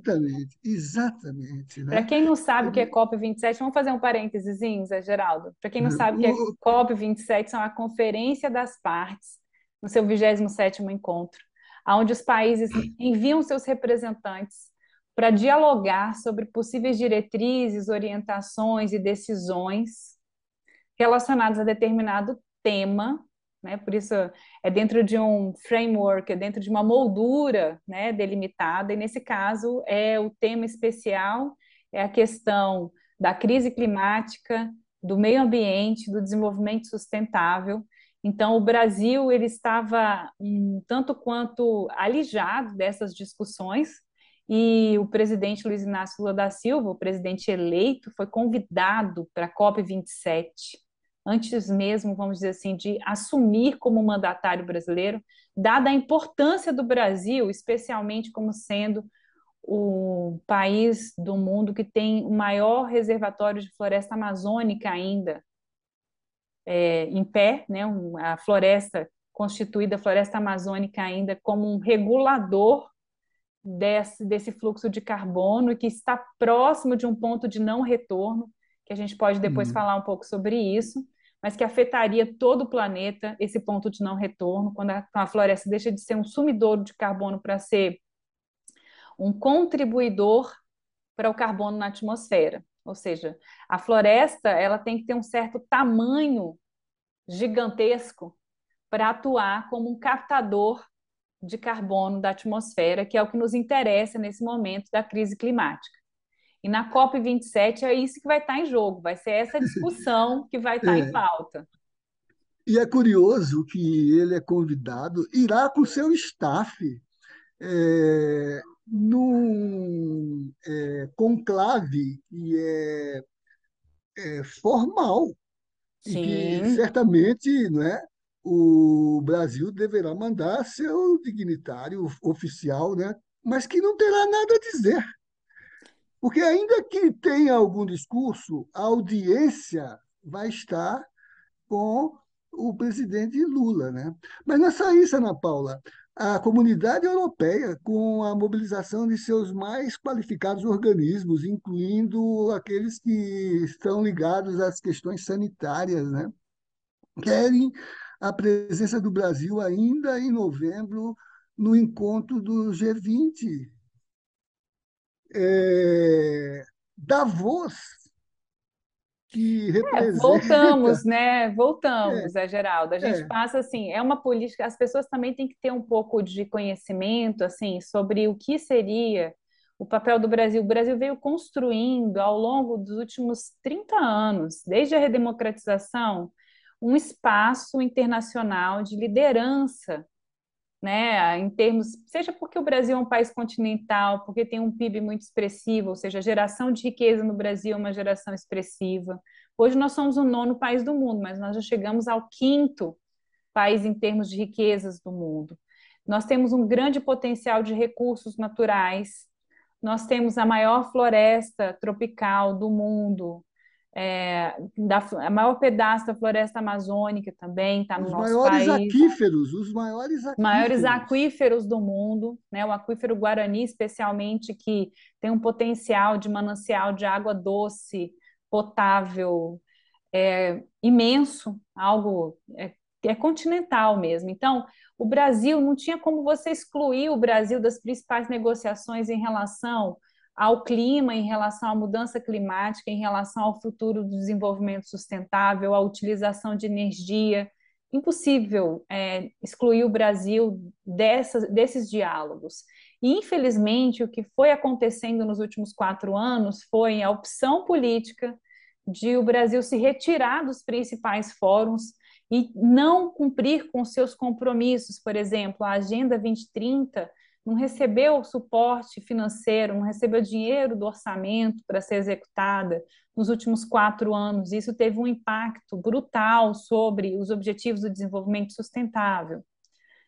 Exatamente, Para né? quem não sabe o que é COP 27, vamos fazer um parênteses, Zé Geraldo. Para quem não sabe o que é O, COP 27, são a Conferência das Partes, no seu 27º encontro, onde os países enviam seus representantes para dialogar sobre possíveis diretrizes, orientações e decisões relacionados a determinado tema, né? Por isso é dentro de um framework, é dentro de uma moldura, né, delimitada, e nesse caso é o tema especial é a questão da crise climática, do meio ambiente, do desenvolvimento sustentável. Então, o Brasil ele estava um tanto quanto alijado dessas discussões, e o presidente Luiz Inácio Lula da Silva, o presidente eleito, foi convidado para a COP27, antes mesmo, vamos dizer assim, de assumir como mandatário brasileiro, dada a importância do Brasil, especialmente como sendo o país do mundo que tem o maior reservatório de floresta amazônica ainda em pé, né? A floresta constituída, a floresta amazônica ainda como um regulador desse fluxo de carbono, que está próximo de um ponto de não retorno, que a gente pode depois Hum. falar um pouco sobre isso, mas que afetaria todo o planeta, esse ponto de não retorno, quando a floresta deixa de ser um sumidouro de carbono para ser um contribuidor para o carbono na atmosfera. Ou seja, a floresta ela tem que ter um certo tamanho gigantesco para atuar como um captador de carbono da atmosfera, que é o que nos interessa nesse momento da crise climática. E na COP27 é isso que vai estar em jogo, vai ser essa discussão que vai estar em É, pauta. e é curioso que ele é convidado, irá com seu staff, num conclave que é formal e que Sim, certamente, não é, o Brasil deverá mandar seu dignitário oficial, né, mas que não terá nada a dizer. Porque, ainda que tenha algum discurso, a audiência vai estar com o presidente Lula, né? Mas não é só isso, Ana Paula. A comunidade europeia, com a mobilização de seus mais qualificados organismos, incluindo aqueles que estão ligados às questões sanitárias, né? Querem a presença do Brasil ainda em novembro no encontro do G20. Davos, que representa. voltamos, né? Voltamos, Geraldo. A gente É, passa assim, é uma política, as pessoas também têm que ter um pouco de conhecimento assim sobre o que seria o papel do Brasil. O Brasil veio construindo ao longo dos últimos 30 anos, desde a redemocratização, um espaço internacional de liderança, né, em termos, seja porque o Brasil é um país continental, porque tem um PIB muito expressivo, ou seja, a geração de riqueza no Brasil é uma geração expressiva. Hoje nós somos o nono país do mundo, mas nós já chegamos ao quinto país em termos de riquezas do mundo. Nós temos um grande potencial de recursos naturais, nós temos a maior floresta tropical do mundo, a maior pedaço da floresta amazônica também está no nosso país, os maiores maiores aquíferos. aquíferos do mundo, né? O aquífero Guarani, especialmente, que tem um potencial de manancial de água doce, potável, imenso, algo é continental mesmo. Então, o Brasil não tinha como você excluir o Brasil das principais negociações em relação ao clima, em relação à mudança climática, em relação ao futuro do desenvolvimento sustentável, à utilização de energia. Impossível excluir o Brasil desses diálogos. E, infelizmente, o que foi acontecendo nos últimos 4 anos foi a opção política de o Brasil se retirar dos principais fóruns e não cumprir com seus compromissos. Por exemplo, a Agenda 2030 não recebeu suporte financeiro, não recebeu dinheiro do orçamento para ser executada nos últimos 4 anos. Isso teve um impacto brutal sobre os objetivos do desenvolvimento sustentável.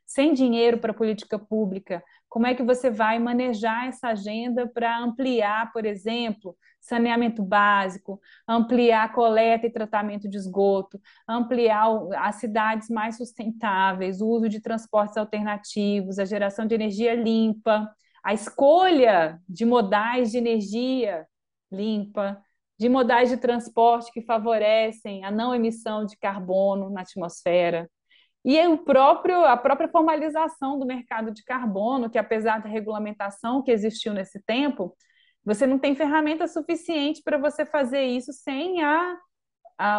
Sem dinheiro para política pública, como é que você vai manejar essa agenda para ampliar, por exemplo, saneamento básico, ampliar a coleta e tratamento de esgoto, ampliar as cidades mais sustentáveis, o uso de transportes alternativos, a geração de energia limpa, a escolha de modais de energia limpa, de modais de transporte que favorecem a não emissão de carbono na atmosfera. E a própria formalização do mercado de carbono, que apesar da regulamentação que existiu nesse tempo, você não tem ferramenta suficiente para você fazer isso sem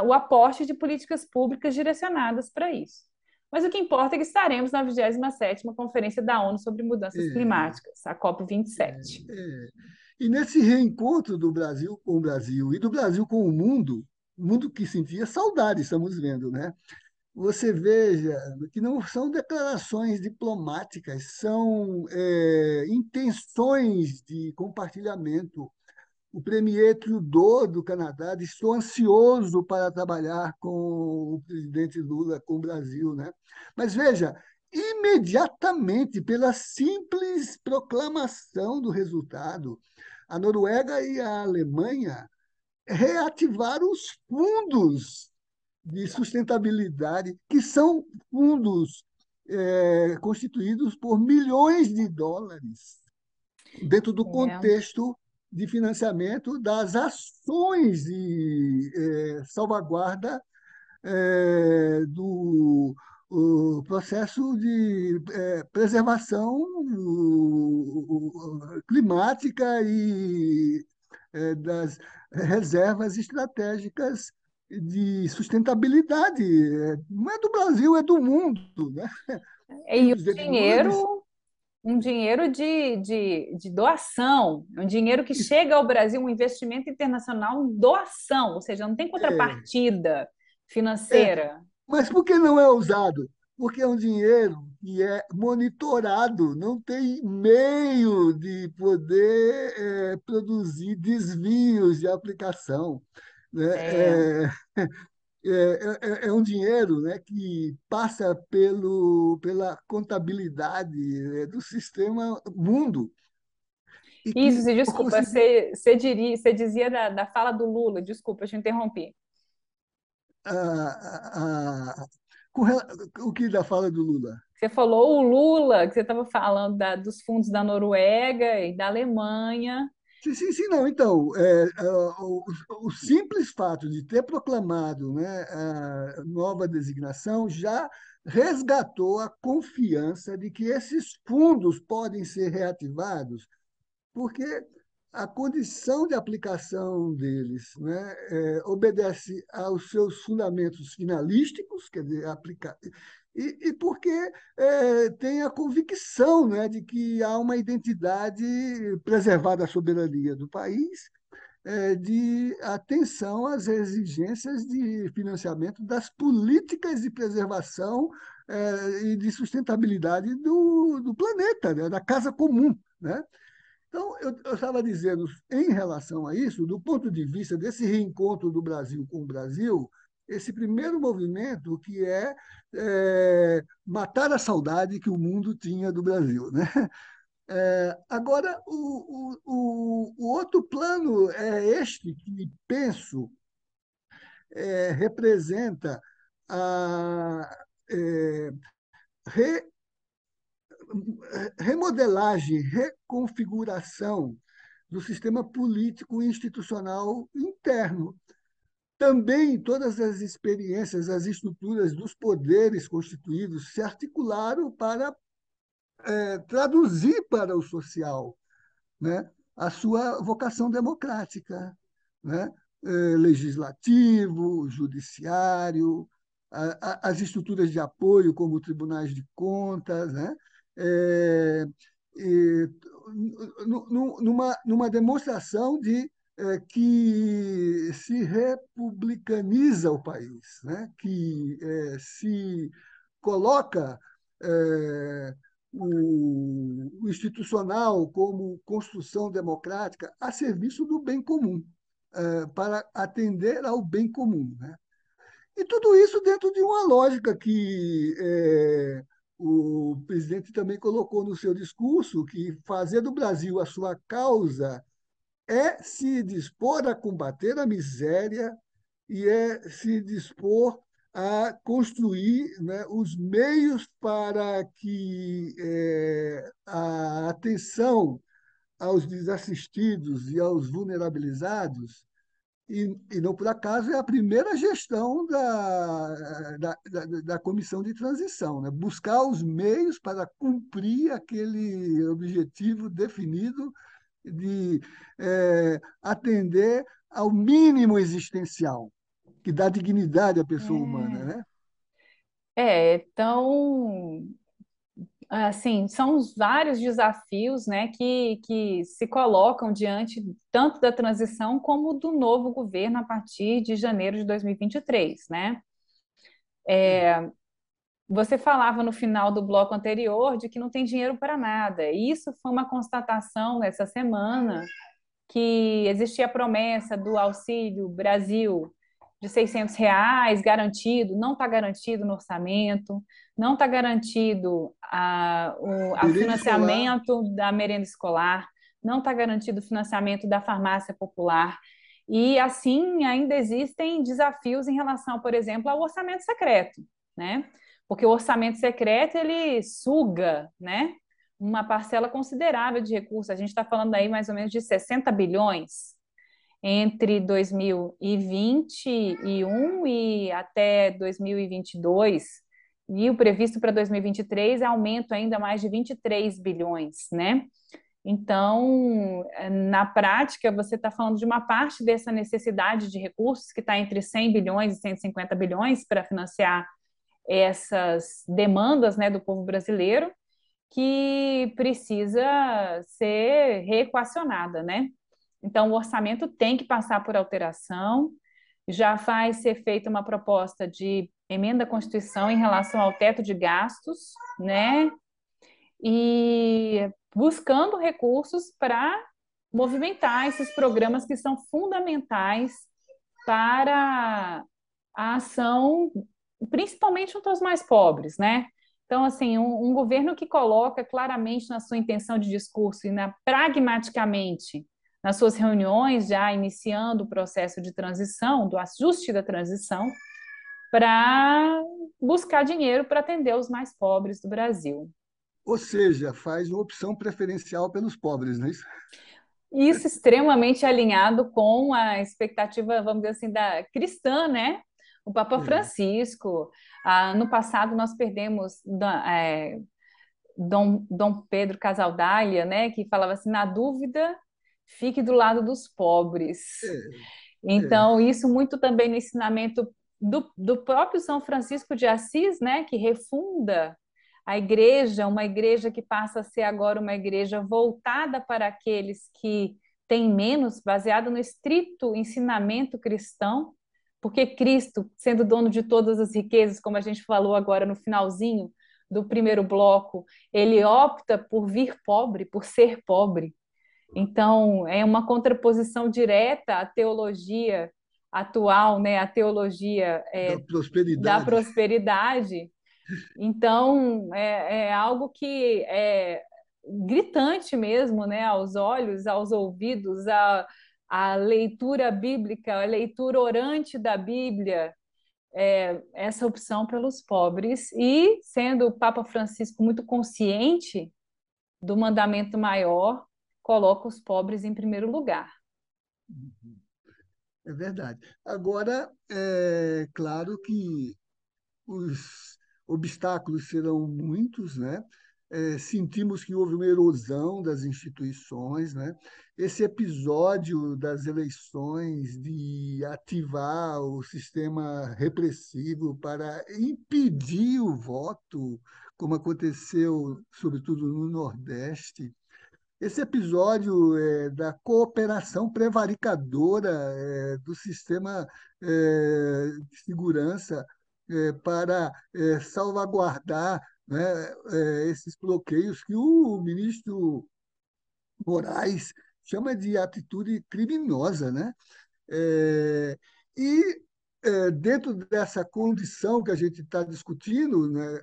o aporte de políticas públicas direcionadas para isso. Mas o que importa é que estaremos na 27ª Conferência da ONU sobre Mudanças É, Climáticas, a COP27. é. E nesse reencontro do Brasil com o Brasil e do Brasil com o mundo que sentia saudade, estamos vendo, né? Você veja que não são declarações diplomáticas, são intenções de compartilhamento. O premier Trudeau do Canadá disse: estou ansioso para trabalhar com o presidente Lula, com o Brasil, né? Mas veja, imediatamente, pela simples proclamação do resultado, a Noruega e a Alemanha reativaram os fundos de sustentabilidade, que são fundos constituídos por milhões de dólares, dentro do É, contexto de financiamento das ações de salvaguarda do o processo de preservação climática e das reservas estratégicas de sustentabilidade. Não é do Brasil, é do mundo, né? E o e o presidente Lula disse: dinheiro, um dinheiro de doação, um dinheiro que chega ao Brasil, um investimento internacional em doação, ou seja, não tem é, contrapartida é, financeira. mas por que não é usado? Porque é um dinheiro que é monitorado, não tem meio de poder produzir desvios de aplicação, né? É. É um dinheiro, né, que passa pela contabilidade do sistema mundo e Isso, que, se por desculpa, conseguir, você dizia da fala do Lula, desculpa, eu te interrompi. a, a, com rela- o que da fala do Lula? Você falou o Lula, que você estava falando dos fundos da Noruega e da Alemanha. Sim, sim, sim, não. Então, o simples fato de ter proclamado, né, a nova designação já resgatou a confiança de que esses fundos podem ser reativados, porque a condição de aplicação deles, né, obedece aos seus fundamentos finalísticos, quer dizer, aplicar, e porque tem a convicção, né, de que há uma identidade preservada a soberania do país, de atenção às exigências de financiamento das políticas de preservação e de sustentabilidade do planeta, né, da casa comum, né? Então, eu estava dizendo, em relação a isso, do ponto de vista desse reencontro do Brasil com o Brasil, esse primeiro movimento que matar a saudade que o mundo tinha do Brasil, né? Agora, o outro plano é este que penso representa a re- remodelagem, reconfiguração do sistema político e institucional interno. Também todas as experiências, as estruturas dos poderes constituídos se articularam para traduzir para o social, né, a sua vocação democrática, né, legislativo, judiciário, as estruturas de apoio, como tribunais de contas, né, é, e, numa demonstração de que se republicaniza o país, né, que se coloca o institucional como construção democrática a serviço do bem comum, para atender ao bem comum, né? E tudo isso dentro de uma lógica que o presidente também colocou no seu discurso, que fazer do Brasil a sua causa é se dispor a combater a miséria e é se dispor a construir, né, os meios para que a atenção aos desassistidos e aos vulnerabilizados, e não por acaso é a primeira gestão da comissão de transição, né? Buscar os meios para cumprir aquele objetivo definido de atender ao mínimo existencial, que dá dignidade à pessoa humana, É, né? então, assim, são os vários desafios, né, que se colocam diante tanto da transição como do novo governo a partir de janeiro de 2023, né? Você falava no final do bloco anterior de que não tem dinheiro para nada. E isso foi uma constatação essa semana, que existia a promessa do Auxílio Brasil de R$ 600 garantido, não está garantido no orçamento, não está garantido a Merenda escolar. financiamento da merenda escolar, não está garantido o financiamento da farmácia popular. E assim ainda existem desafios em relação, por exemplo, ao orçamento secreto, né? Porque o orçamento secreto ele suga, né? Uma parcela considerável de recursos. A gente está falando aí mais ou menos de 60 bilhões entre 2021 e até 2022. E o previsto para 2023 é aumento ainda mais de 23 bilhões, né? Então, na prática, você está falando de uma parte dessa necessidade de recursos que está entre 100 bilhões e 150 bilhões para financiar essas demandas, né, do povo brasileiro, que precisa ser reequacionada, né? Então, o orçamento tem que passar por alteração, já vai ser feita uma proposta de emenda à Constituição em relação ao teto de gastos, né? E buscando recursos para movimentar esses programas que são fundamentais para a ação, principalmente junto aos mais pobres, né? Então, assim, um governo que coloca claramente na sua intenção de discurso e pragmaticamente nas suas reuniões, já iniciando o processo de transição, do ajuste da transição, para buscar dinheiro para atender os mais pobres do Brasil. Ou seja, faz uma opção preferencial pelos pobres, não é isso? Isso extremamente alinhado com a expectativa, vamos dizer assim, da cristã, né? O Papa É, Francisco. No passado, nós perdemos Dom Pedro Casaldália, né? Que falava assim: na dúvida, fique do lado dos pobres. é. Então, isso muito também no ensinamento do próprio São Francisco de Assis, né, que refunda a igreja, uma igreja que passa a ser agora uma igreja voltada para aqueles que têm menos, baseada no estrito ensinamento cristão, porque Cristo, sendo dono de todas as riquezas, como a gente falou agora no finalzinho do primeiro bloco, ele opta por vir pobre, por ser pobre. Então, é uma contraposição direta à teologia atual, né? À teologia Da da prosperidade. prosperidade. Então, é algo que é gritante mesmo, né? Aos olhos, aos ouvidos, a leitura bíblica, a leitura orante da Bíblia, essa opção pelos pobres. E, sendo o Papa Francisco muito consciente do mandamento maior, coloca os pobres em primeiro lugar. É verdade. Agora, é claro que os obstáculos serão muitos, né? Sentimos que houve uma erosão das instituições, né? Esse episódio das eleições de ativar o sistema repressivo para impedir o voto, como aconteceu sobretudo no Nordeste, esse episódio da cooperação prevaricadora do sistema de segurança para salvaguardar, né, esses bloqueios que o ministro Moraes chama de atitude criminosa, né? É, e dentro dessa condição que a gente está discutindo, né,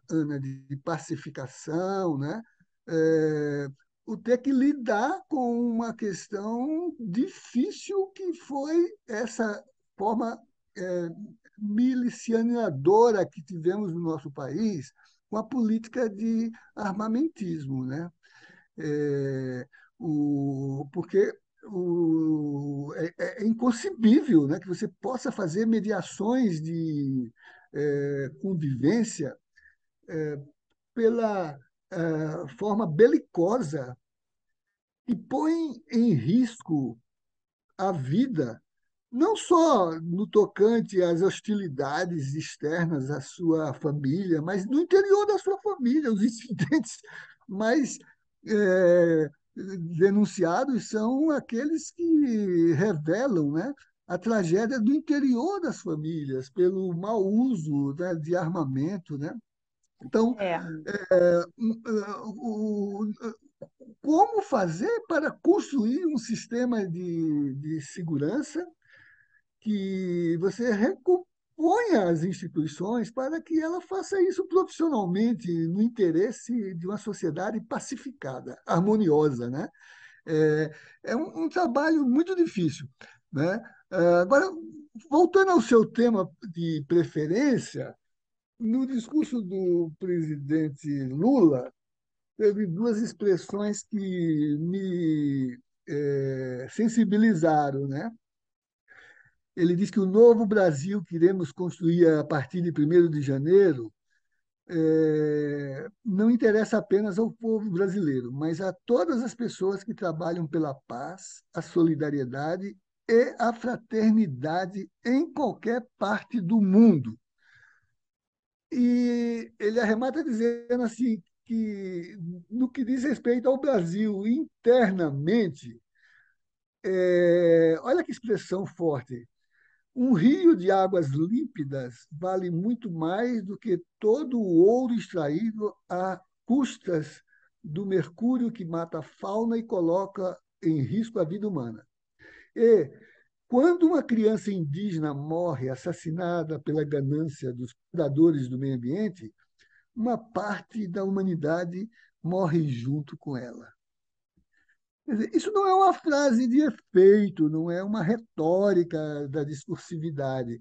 Ana, de pacificação, né, é, o ter que lidar com uma questão difícil que foi essa forma é, milicianadora que tivemos no nosso país com a política de armamentismo, né? É, porque é inconcebível, né, que você possa fazer mediações de convivência pela forma belicosa e põe em risco a vida não só no tocante às hostilidades externas à sua família, mas no interior da sua família. Os incidentes mais eh, denunciados são aqueles que revelam, né, a tragédia do interior das famílias, pelo mau uso, né, de armamento, né? Então, É, como fazer para construir um sistema de segurança que você recomponha as instituições para que ela faça isso profissionalmente, no interesse de uma sociedade pacificada, harmoniosa, né? É, é um trabalho muito difícil, né? Agora, voltando ao seu tema de preferência, no discurso do presidente Lula, teve duas expressões que me sensibilizaram, né? Ele diz que o novo Brasil que iremos construir a partir de 1º de janeiro não interessa apenas ao povo brasileiro, mas a todas as pessoas que trabalham pela paz, a solidariedade e a fraternidade em qualquer parte do mundo. E ele arremata dizendo assim que, no que diz respeito ao Brasil internamente, olha que expressão forte. Um rio de águas límpidas vale muito mais do que todo o ouro extraído a custas do mercúrio que mata a fauna e coloca em risco a vida humana. E quando uma criança indígena morre assassinada pela ganância dos predadores do meio ambiente, uma parte da humanidade morre junto com ela. Quer dizer, isso não é uma frase de efeito, não é uma retórica da discursividade.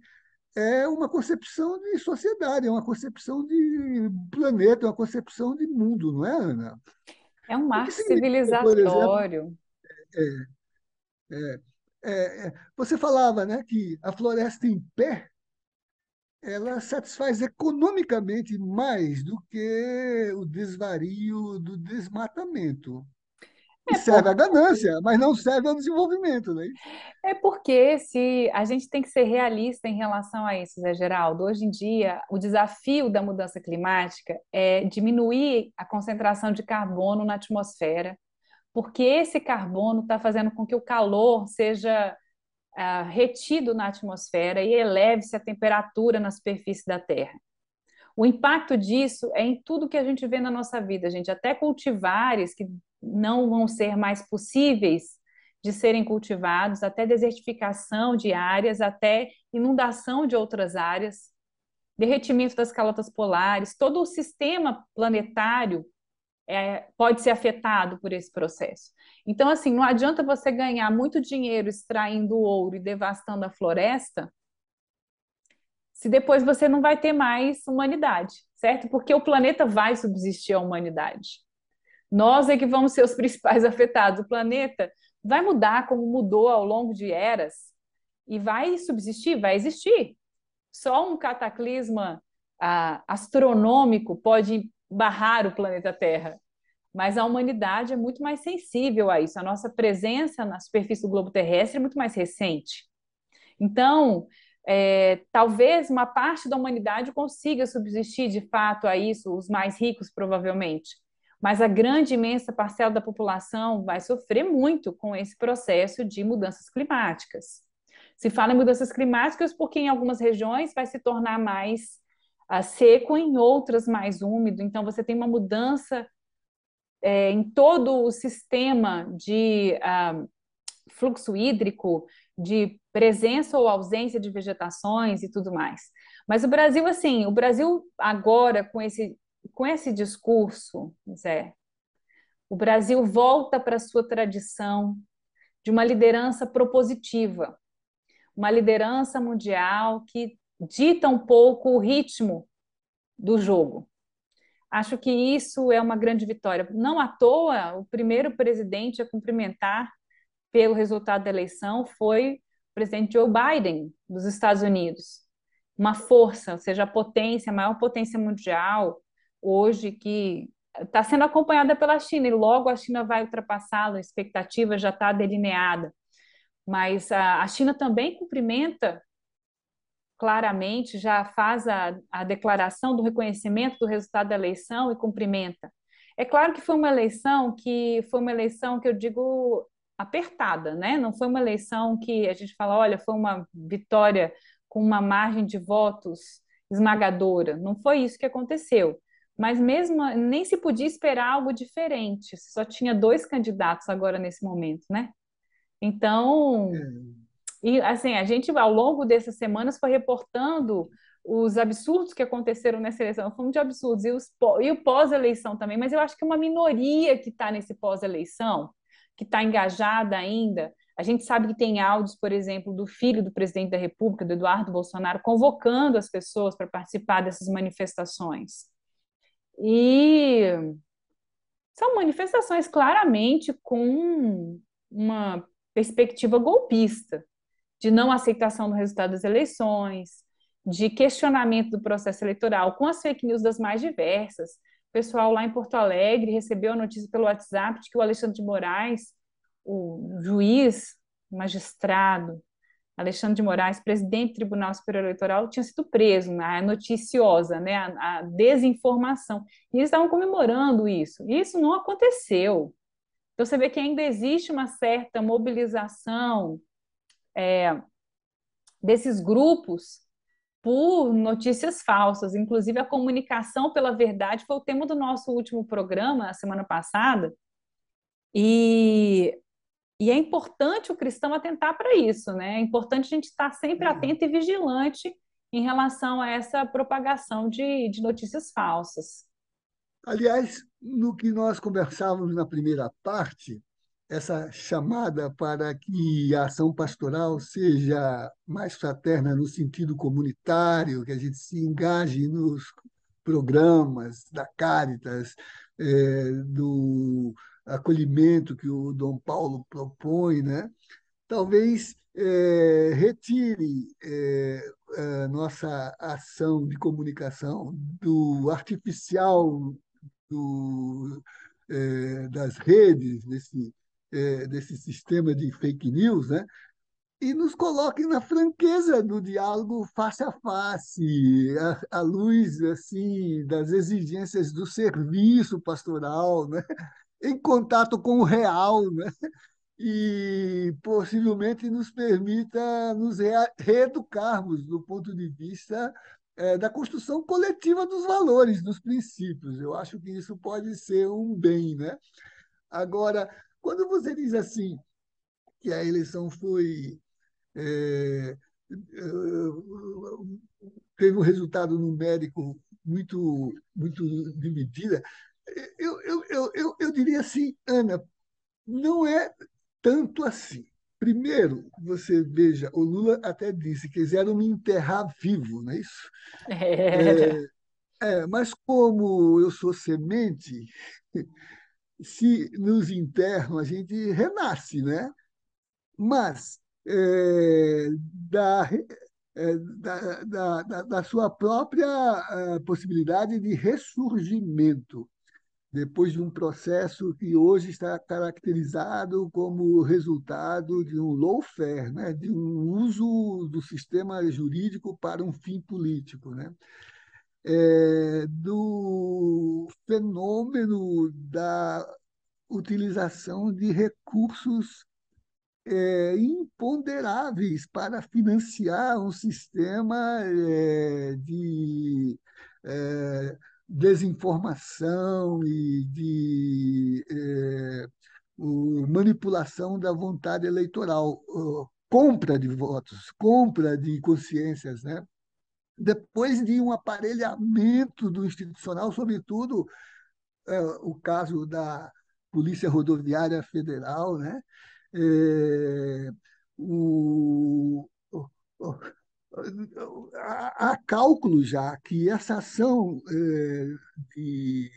É uma concepção de sociedade, é uma concepção de planeta, é uma concepção de mundo, não é, Ana? é um O que marco significa, por exemplo, civilizatório. você falava, né, que a floresta em pé ela satisfaz economicamente mais do que o desvario do desmatamento. E É, serve à ganância, mas não serve ao desenvolvimento, não é isso? É porque se a gente tem que ser realista em relação a isso, Zé Geraldo. Hoje em dia, o desafio da mudança climática é diminuir a concentração de carbono na atmosfera, porque esse carbono está fazendo com que o calor seja retido na atmosfera e eleve-se a temperatura na superfície da Terra. O impacto disso é em tudo que a gente vê na nossa vida, gente, até cultivares que não vão ser mais possíveis de serem cultivados, até desertificação de áreas, até inundação de outras áreas, derretimento das calotas polares, todo o sistema planetário pode ser afetado por esse processo. Então, assim, não adianta você ganhar muito dinheiro extraindo ouro e devastando a floresta, se depois você não vai ter mais humanidade, certo? Porque o planeta vai subsistir à humanidade. Nós é que vamos ser os principais afetados. O planeta vai mudar como mudou ao longo de eras e vai subsistir, vai existir. Só um cataclisma astronômico pode barrar o planeta Terra. Mas a humanidade é muito mais sensível a isso. A nossa presença na superfície do globo terrestre é muito mais recente. Então, talvez uma parte da humanidade consiga subsistir de fato a isso, os mais ricos provavelmente, mas a grande, imensa parcela da população vai sofrer muito com esse processo de mudanças climáticas. Se fala em mudanças climáticas porque em algumas regiões vai se tornar mais seco, em outras mais úmido, então você tem uma mudança em todo o sistema de fluxo hídrico, de presença ou ausência de vegetações e tudo mais. Mas o Brasil, assim, o Brasil agora, com esse discurso, Zé, o Brasil volta para a sua tradição de uma liderança propositiva, uma liderança mundial que dita um pouco o ritmo do jogo. Acho que isso é uma grande vitória. Não à toa, o primeiro presidente a cumprimentar pelo resultado da eleição foi o presidente Joe Biden, dos Estados Unidos. Uma força, ou seja, a potência, a maior potência mundial hoje, que está sendo acompanhada pela China, e logo a China vai ultrapassá-la, a expectativa já está delineada. mas a China também cumprimenta claramente, já faz a declaração do reconhecimento do resultado da eleição e cumprimenta. É claro que foi uma eleição que eu digo apertada, né? Não foi uma eleição que a gente fala, olha, foi uma vitória com uma margem de votos esmagadora. Não foi isso que aconteceu. Mas mesmo nem se podia esperar algo diferente. Só tinha dois candidatos agora nesse momento, né? Então, É, e assim, a gente ao longo dessas semanas foi reportando os absurdos que aconteceram nessa eleição, fomos de absurdos, e o pós-eleição também, mas eu acho que uma minoria que está nesse pós-eleição, que está engajada ainda. A gente sabe que tem áudios, por exemplo, do filho do presidente da República, do Eduardo Bolsonaro, convocando as pessoas para participar dessas manifestações. E são manifestações claramente com uma perspectiva golpista de não aceitação do resultado das eleições, de questionamento do processo eleitoral, com as fake news das mais diversas. O pessoal lá em Porto Alegre recebeu a notícia pelo WhatsApp de que o Alexandre de Moraes, o juiz, o magistrado, Alexandre de Moraes, presidente do Tribunal Superior Eleitoral, tinha sido preso, a noticiosa, né, a desinformação. E eles estavam comemorando isso. E isso não aconteceu. Então você vê que ainda existe uma certa mobilização desses grupos por notícias falsas. Inclusive, a comunicação pela verdade foi o tema do nosso último programa, a semana passada, e, e é importante o cristão atentar para isso, né? É importante a gente estar sempre é. atento e vigilante em relação a essa propagação de notícias falsas. Aliás, no que nós conversávamos na primeira parte, essa chamada para que a ação pastoral seja mais fraterna no sentido comunitário, que a gente se engaje nos programas da Caritas, do acolhimento que o Dom Paulo propõe, né? Talvez retire a nossa ação de comunicação do artificial das redes, desse sistema de fake news, né? E nos coloquem na franqueza do diálogo face a face, à luz assim das exigências do serviço pastoral, né? Em contato com o real, né? E possivelmente nos permita nos reeducarmos do ponto de vista da construção coletiva dos valores, dos princípios. Eu acho que isso pode ser um bem, né? Agora, quando você diz assim que a eleição foi teve um resultado numérico muito dividida, eu diria assim, Ana, não é tanto assim. Primeiro, você veja, o Lula até disse que quiseram me enterrar vivo, não é isso? É. Mas como eu sou semente, se nos enterram, a gente renasce, né? Mas da sua própria possibilidade de ressurgimento, depois de um processo que hoje está caracterizado como resultado de um lawfare, né? De um uso do sistema jurídico para um fim político, né? Do fenômeno da utilização de recursos imponderáveis para financiar um sistema de eh, desinformação e de manipulação da vontade eleitoral, compra de votos, compra de consciências, né? Depois de um aparelhamento do institucional, sobretudo o caso da Polícia Rodoviária Federal, né? É, o, o- há cálculo já que essa ação de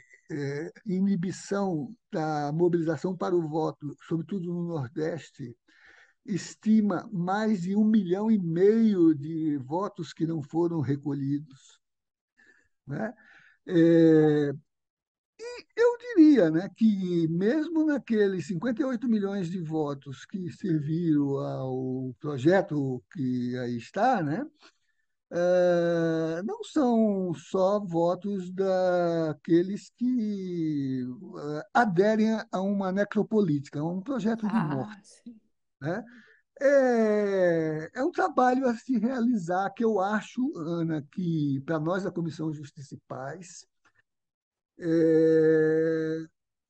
inibição da mobilização para o voto, sobretudo no Nordeste, estima mais de 1,5 milhão de votos que não foram recolhidos, né? É, Eu diria, né, que mesmo naqueles 58 milhões de votos que serviram ao projeto que aí está, né, não são só votos daqueles que aderem a uma necropolítica, a um projeto de morte, Ah, sim. né? É um trabalho a se realizar que eu acho, Ana, que para nós da Comissão Justiça e Paz é,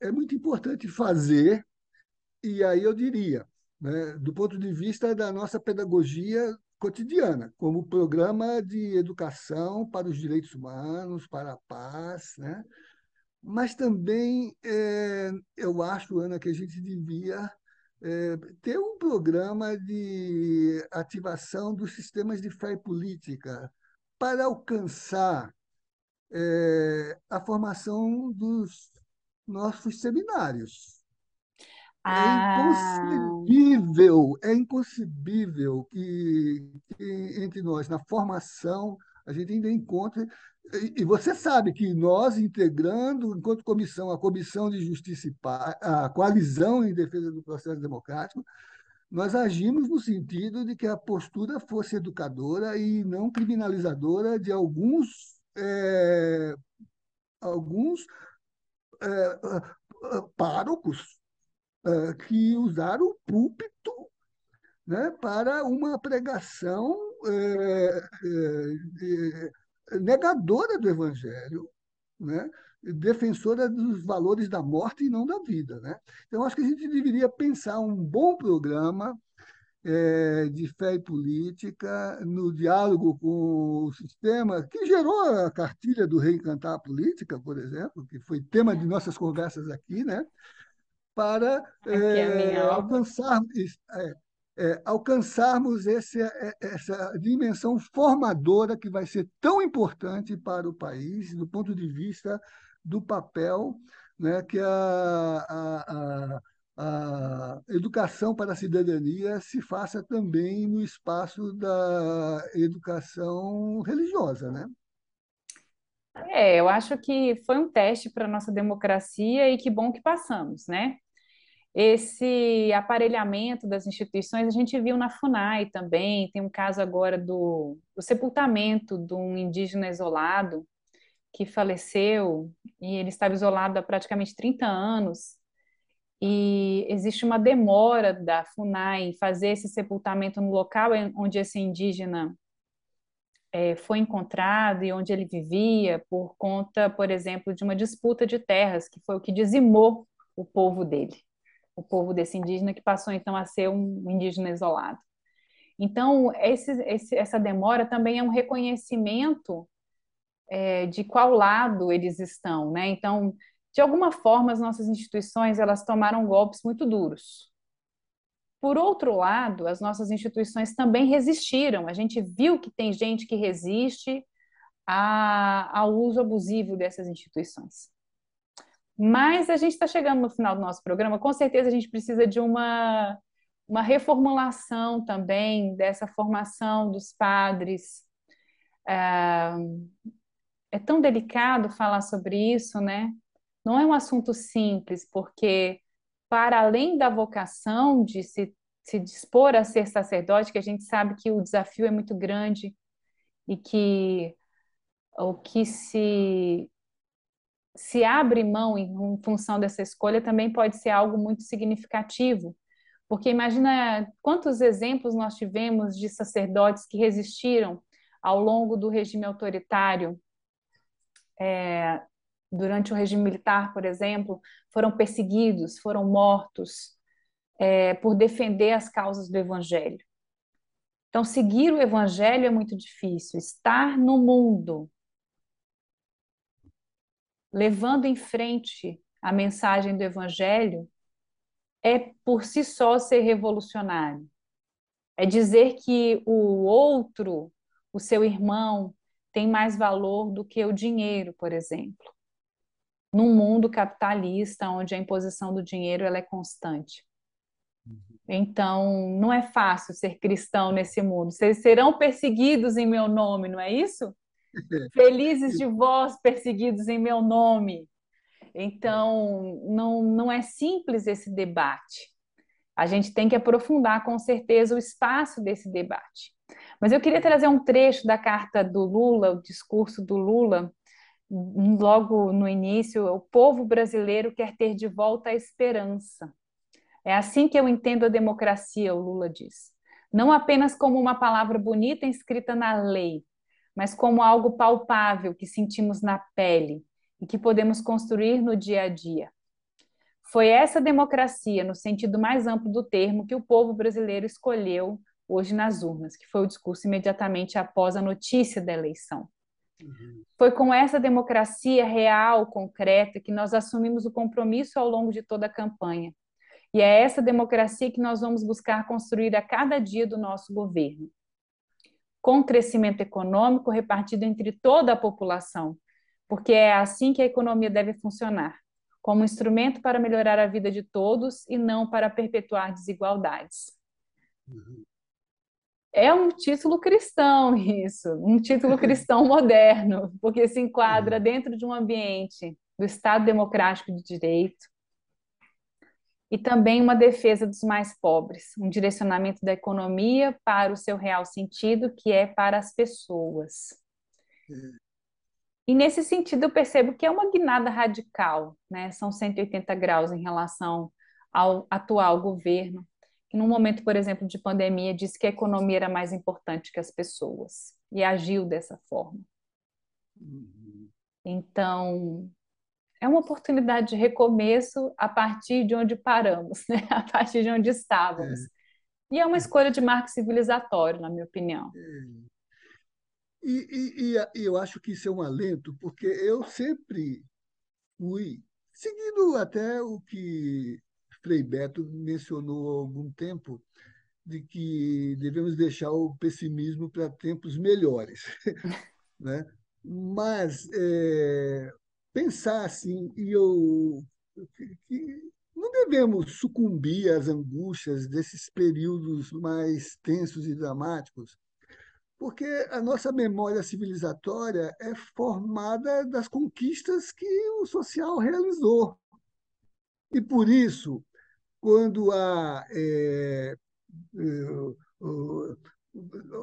é muito importante fazer, e aí eu diria, né, do ponto de vista da nossa pedagogia cotidiana, como programa de educação para os direitos humanos, para a paz, né? Mas também eu acho, Ana, que a gente devia ter um programa de ativação dos sistemas de fé e política para alcançar a formação dos nossos seminários. Ah, É inconcebível que entre nós, na formação, a gente ainda encontre. E você sabe que nós, integrando, enquanto comissão, a Comissão de Justiça e Paz, a Coalizão em Defesa do Processo Democrático, nós agimos no sentido de que a postura fosse educadora e não criminalizadora de alguns párocos que usaram o púlpito, né, para uma pregação negadora do Evangelho, né, defensora dos valores da morte e não da vida. Né? Então, acho que a gente deveria pensar um bom programa de fé e política, no diálogo com o sistema, que gerou a cartilha do Reencantar a Política, por exemplo, que foi tema de nossas conversas aqui, né? Para aqui é a minha obra. alcançarmos essa dimensão formadora que vai ser tão importante para o país, do ponto de vista do papel, né, que a educação para a cidadania se faça também no espaço da educação religiosa, né? Eu acho que foi um teste para a nossa democracia e que bom que passamos, né? Esse aparelhamento das instituições a gente viu na FUNAI também. Tem um caso agora do sepultamento de um indígena isolado que faleceu e ele estava isolado há praticamente 30 anos. E existe uma demora da FUNAI em fazer esse sepultamento no local onde esse indígena foi encontrado e onde ele vivia, por conta, por exemplo, de uma disputa de terras, que foi o que dizimou o povo dele, o povo desse indígena, que passou então a ser um indígena isolado. Então, essa demora também é um reconhecimento de qual lado eles estão, né? Então, de alguma forma, as nossas instituições elas tomaram golpes muito duros. Por outro lado, as nossas instituições também resistiram. A gente viu que tem gente que resiste ao uso abusivo dessas instituições. Mas a gente está chegando no final do nosso programa, com certeza a gente precisa de uma reformulação também dessa formação dos padres. É tão delicado falar sobre isso, né? Não é um assunto simples, porque para além da vocação de se dispor a ser sacerdote, que a gente sabe que o desafio é muito grande e que o que se abre mão em função dessa escolha também pode ser algo muito significativo, porque imagina quantos exemplos nós tivemos de sacerdotes que resistiram ao longo do regime autoritário, durante o regime militar, por exemplo, foram perseguidos, foram mortos, por defender as causas do evangelho. Então, seguir o evangelho é muito difícil. Estar no mundo, levando em frente a mensagem do evangelho, é por si só ser revolucionário. É dizer que o outro, o seu irmão, tem mais valor do que o dinheiro, por exemplo. Num mundo capitalista, onde a imposição do dinheiro ela é constante. Então, não é fácil ser cristão nesse mundo. Vocês serão perseguidos em meu nome, não é isso? Felizes de vós, perseguidos em meu nome. Então, não é simples esse debate. A gente tem que aprofundar, com certeza, o espaço desse debate. Mas eu queria trazer um trecho da carta do Lula, o discurso do Lula, logo no início: o povo brasileiro quer ter de volta a esperança. É assim que eu entendo a democracia, o Lula diz. Não apenas como uma palavra bonita inscrita na lei, mas como algo palpável que sentimos na pele e que podemos construir no dia a dia. Foi essa democracia, no sentido mais amplo do termo, que o povo brasileiro escolheu hoje nas urnas, que foi o discurso imediatamente após a notícia da eleição. Uhum. Foi com essa democracia real, concreta, que nós assumimos o compromisso ao longo de toda a campanha. E é essa democracia que nós vamos buscar construir a cada dia do nosso governo, com crescimento econômico repartido entre toda a população, porque é assim que a economia deve funcionar, como instrumento para melhorar a vida de todos e não para perpetuar desigualdades. Uhum. É um título cristão isso, um título cristão moderno, porque se enquadra Uhum. dentro de um ambiente do Estado Democrático de Direito e também uma defesa dos mais pobres, um direcionamento da economia para o seu real sentido, que é para as pessoas. É. E nesse sentido eu percebo que é uma guinada radical, né? São 180 graus em relação ao atual governo, que num momento, por exemplo, de pandemia, disse que a economia era mais importante que as pessoas e agiu dessa forma. Uhum. Então, é uma oportunidade de recomeço a partir de onde paramos, né? A partir de onde estávamos. É, E é uma escolha de marco civilizatório, na minha opinião. é. E eu acho que isso é um alento, porque eu sempre fui, seguindo até o que Frei Beto mencionou há algum tempo, de que devemos deixar o pessimismo para tempos melhores, né? Mas pensar assim, que não devemos sucumbir às angústias desses períodos mais tensos e dramáticos, porque a nossa memória civilizatória é formada das conquistas que o social realizou. E por isso, quando há,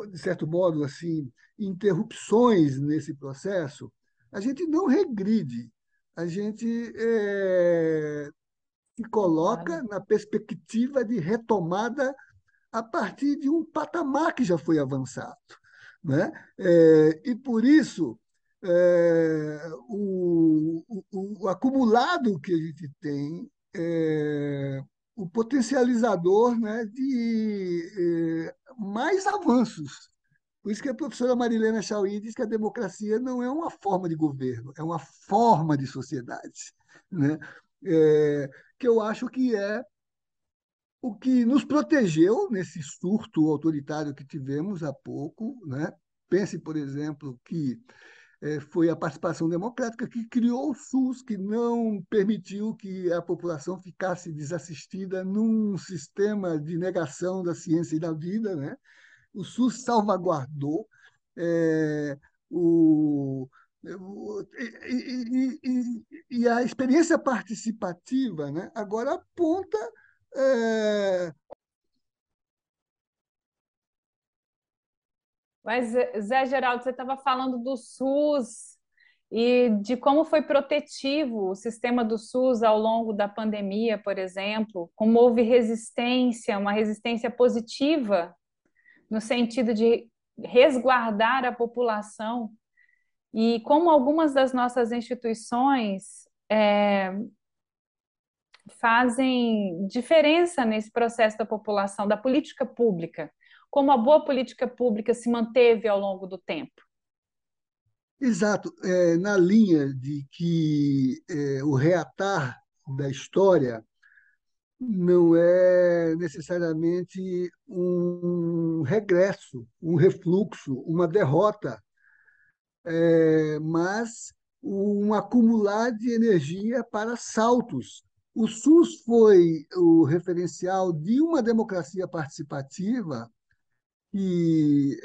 de certo modo, assim, interrupções nesse processo, a gente não regride, a gente se coloca Concordo. na perspectiva de retomada a partir de um patamar que já foi avançado, né? E por isso o acumulado que a gente tem, o potencializador, né, de mais avanços. Por isso que a professora Marilena Chauí diz que a democracia não é uma forma de governo, é uma forma de sociedade, né? Que eu acho que é o que nos protegeu nesse surto autoritário que tivemos há pouco, né? Pense, por exemplo, que foi a participação democrática que criou o SUS, que não permitiu que a população ficasse desassistida num sistema de negação da ciência e da vida, né? O SUS salvaguardou é, o, e a experiência participativa, né, agora aponta. é, Mas, Zé Geraldo, você estava falando do SUS e de como foi protetivo o sistema do SUS ao longo da pandemia, por exemplo, como houve resistência, uma resistência positiva, no sentido de resguardar a população, e como algumas das nossas instituições fazem diferença nesse processo da população, da política pública, como a boa política pública se manteve ao longo do tempo. Exato, na linha de que o reatar da história não é necessariamente um regresso, um refluxo, uma derrota, mas um acumular de energia para saltos. O SUS foi o referencial de uma democracia participativa que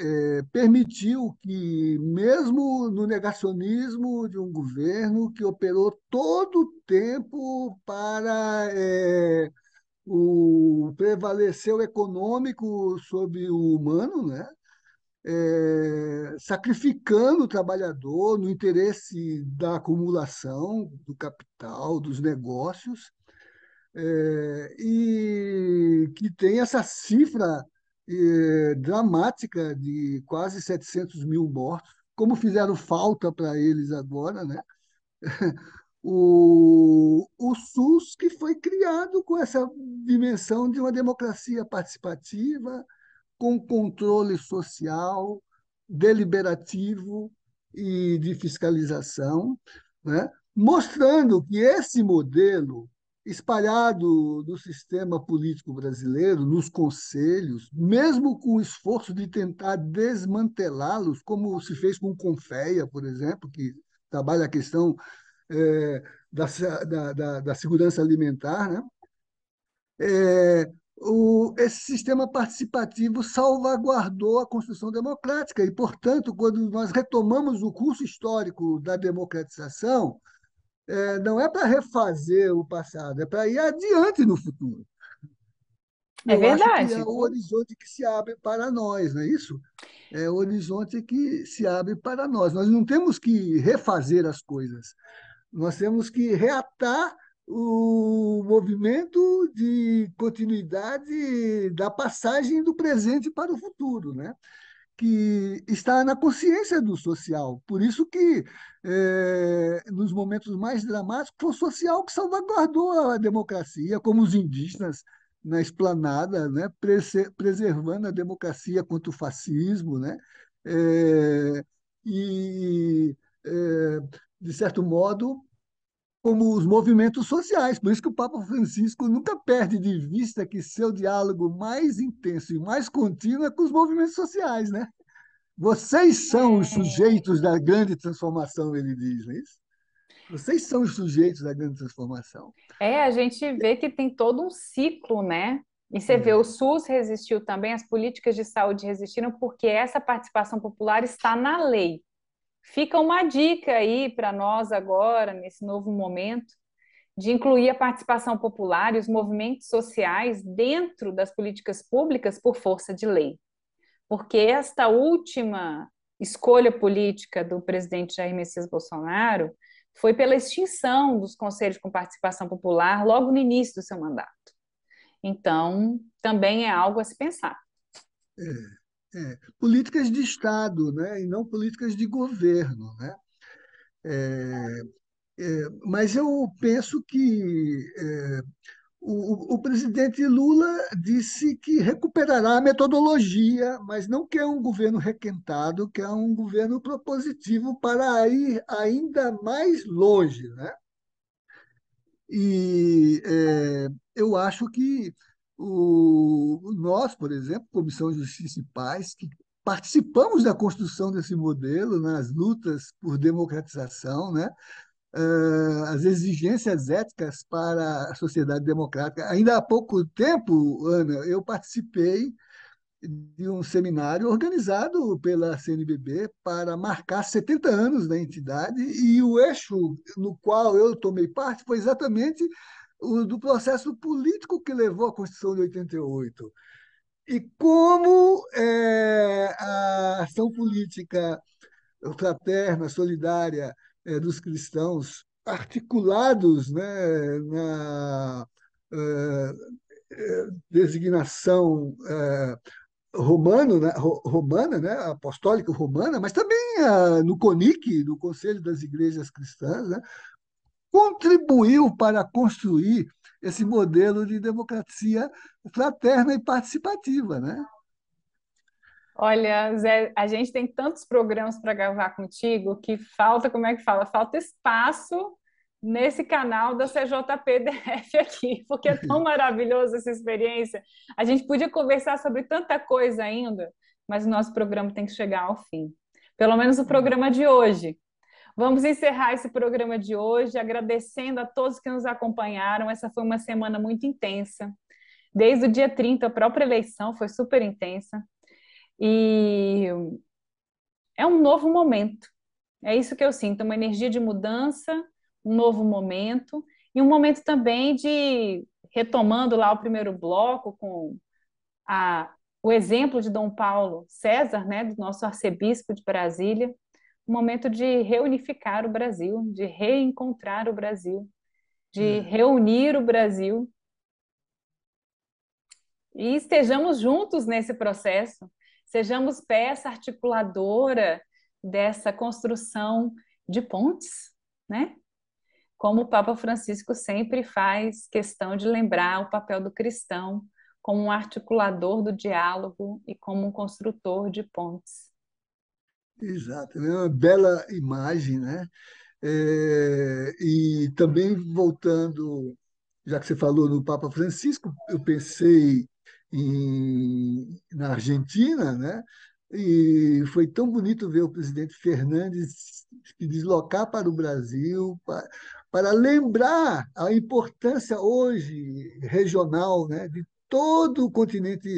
permitiu que, mesmo no negacionismo de um governo que operou todo o tempo para prevalecer o econômico sobre o humano, né? Sacrificando o trabalhador no interesse da acumulação do capital, dos negócios, e que tem essa cifra dramática de quase 700 mil mortos, como fizeram falta para eles agora, né? O SUS, que foi criado com essa dimensão de uma democracia participativa, com controle social, deliberativo e de fiscalização, né? Mostrando que esse modelo, espalhado no sistema político brasileiro, nos conselhos, mesmo com o esforço de tentar desmantelá-los, como se fez com o Confeia, por exemplo, que trabalha a questão da segurança alimentar, né? Esse sistema participativo salvaguardou a construção democrática e, portanto, quando nós retomamos o curso histórico da democratização, não é para refazer o passado, é para ir adiante no futuro. É Eu acho que é verdade. o horizonte que se abre para nós, não é isso? É o horizonte que se abre para nós. Nós não temos que refazer as coisas, nós temos que reatar o movimento de continuidade da passagem do presente para o futuro, né? Que está na consciência do social. Por isso que, nos momentos mais dramáticos, foi o social que salvaguardou a democracia, como os indígenas na esplanada, né? Preservando a democracia contra o fascismo, né? Eh, e, de certo modo, como os movimentos sociais. Por isso que o Papa Francisco nunca perde de vista que seu diálogo mais intenso e mais contínuo é com os movimentos sociais, né? Vocês são os sujeitos da grande transformação, ele diz, não é isso? Vocês são os sujeitos da grande transformação. A gente vê que tem todo um ciclo, né? E você vê, o É, SUS resistiu também, as políticas de saúde resistiram, porque essa participação popular está na lei. Fica uma dica aí para nós agora, nesse novo momento, de incluir a participação popular e os movimentos sociais dentro das políticas públicas por força de lei. Porque esta última escolha política do presidente Jair Messias Bolsonaro foi pela extinção dos conselhos com participação popular logo no início do seu mandato. Então, também é algo a se pensar. políticas de Estado, né? E não políticas de governo, né? É, mas eu penso que o presidente Lula disse que recuperará a metodologia, mas não quer um governo requentado, quer um governo propositivo para ir ainda mais longe, né? E eu acho que nós, por exemplo, Comissão de Justiça e Paz, que participamos da construção desse modelo nas lutas por democratização, né? As exigências éticas para a sociedade democrática. Ainda há pouco tempo, Ana, eu participei de um seminário organizado pela CNBB para marcar 70 anos da entidade, e o eixo no qual eu tomei parte foi exatamente o do processo político que levou à Constituição de 88. E como a ação política fraterna, solidária dos cristãos, articulados, né, na designação romana, né, apostólica romana, mas também no CONIC, no Conselho das Igrejas Cristãs, né, contribuiu para construir esse modelo de democracia fraterna e participativa, né? Olha, Zé, a gente tem tantos programas para gravar contigo que falta, como é que fala? Falta espaço nesse canal da CJPDF aqui, porque é tão maravilhoso essa experiência. A gente podia conversar sobre tanta coisa ainda, mas o nosso programa tem que chegar ao fim. Pelo menos o programa de hoje. Vamos encerrar esse programa de hoje agradecendo a todos que nos acompanharam. Essa foi uma semana muito intensa. Desde o dia 30, a própria eleição foi super intensa. E é um novo momento. É isso que eu sinto, uma energia de mudança, um novo momento, e um momento também de, retomando lá o primeiro bloco, com a, o exemplo de Dom Paulo César, né, do nosso arcebispo de Brasília, um momento de reunificar o Brasil, de reencontrar o Brasil, de É, reunir o Brasil, e estejamos juntos nesse processo, sejamos peça articuladora dessa construção de pontes, né? Como o Papa Francisco sempre faz questão de lembrar o papel do cristão como um articulador do diálogo e como um construtor de pontes. exato, é uma bela imagem, né? E também voltando, já que você falou no Papa Francisco, eu pensei na Argentina, né? E foi tão bonito ver o presidente Fernandes se deslocar para o Brasil para lembrar a importância hoje regional, né, de todo o continente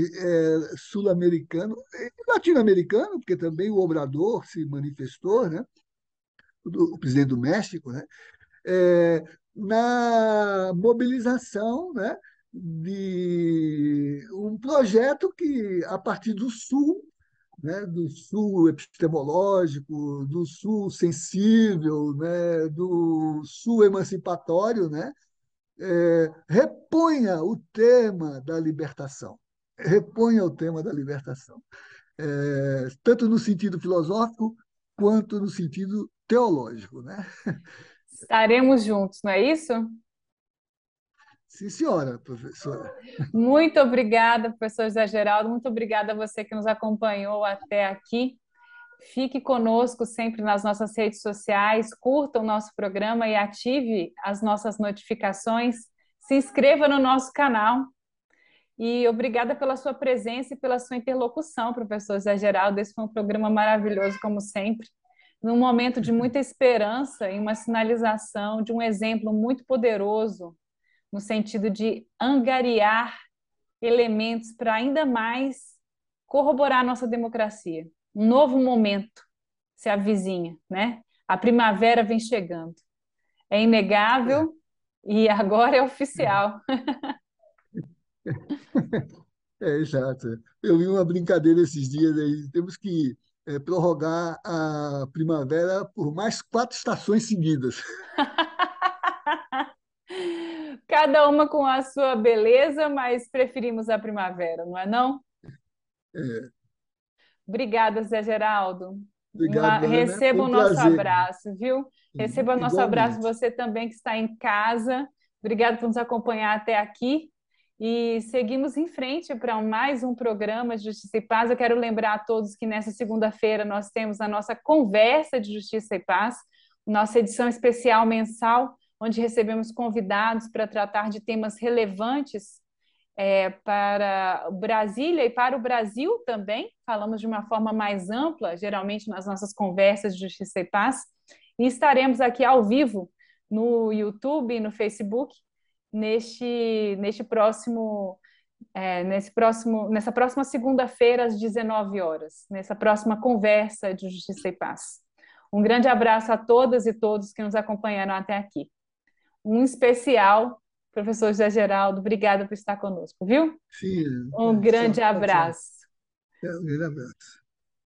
sul-americano e latino-americano, porque também o Obrador se manifestou, né? O presidente do México, né, na mobilização, né, de um projeto que, a partir do Sul, né, do Sul epistemológico, do Sul sensível, né, do Sul emancipatório, né, reponha o tema da libertação. Reponha o tema da libertação, tanto no sentido filosófico quanto no sentido teológico, né? Estaremos juntos, não é isso? Sim, senhora, professora. Muito obrigada, professor José Geraldo, muito obrigada a você que nos acompanhou até aqui. Fique conosco sempre nas nossas redes sociais, curta o nosso programa e ative as nossas notificações. Se inscreva no nosso canal. E obrigada pela sua presença e pela sua interlocução, professor Zé Geraldo. Esse foi um programa maravilhoso, como sempre, num momento de muita esperança e uma sinalização de um exemplo muito poderoso, no sentido de angariar elementos para ainda mais corroborar a nossa democracia. Um novo momento se avizinha, né? A primavera vem chegando. É inegável e agora é oficial. Exato. Eu vi uma brincadeira esses dias aí. Temos que prorrogar a primavera por mais 4 estações seguidas. Cada uma com a sua beleza, mas preferimos a primavera, não é não? É, Obrigada, Zé Geraldo. obrigado, Ana. Foi Receba o um nosso prazer. abraço, viu? Receba o nosso abraço, Igualmente. você também que está em casa. Obrigada por nos acompanhar até aqui. E seguimos em frente para mais um programa de Justiça e Paz. Eu quero lembrar a todos que nessa segunda-feira nós temos a nossa conversa de Justiça e Paz, nossa edição especial mensal, onde recebemos convidados para tratar de temas relevantes para Brasília e para o Brasil também. Falamos de uma forma mais ampla, geralmente nas nossas conversas de Justiça e Paz. E estaremos aqui ao vivo no YouTube e no Facebook neste próximo, nessa próxima segunda-feira, às 19 horas, nessa próxima conversa de Justiça e Paz. Um grande abraço a todas e todos que nos acompanharam até aqui. Um especial, professor José Geraldo, obrigada por estar conosco, viu? Sim, Um grande satisfação. abraço. Um grande abraço.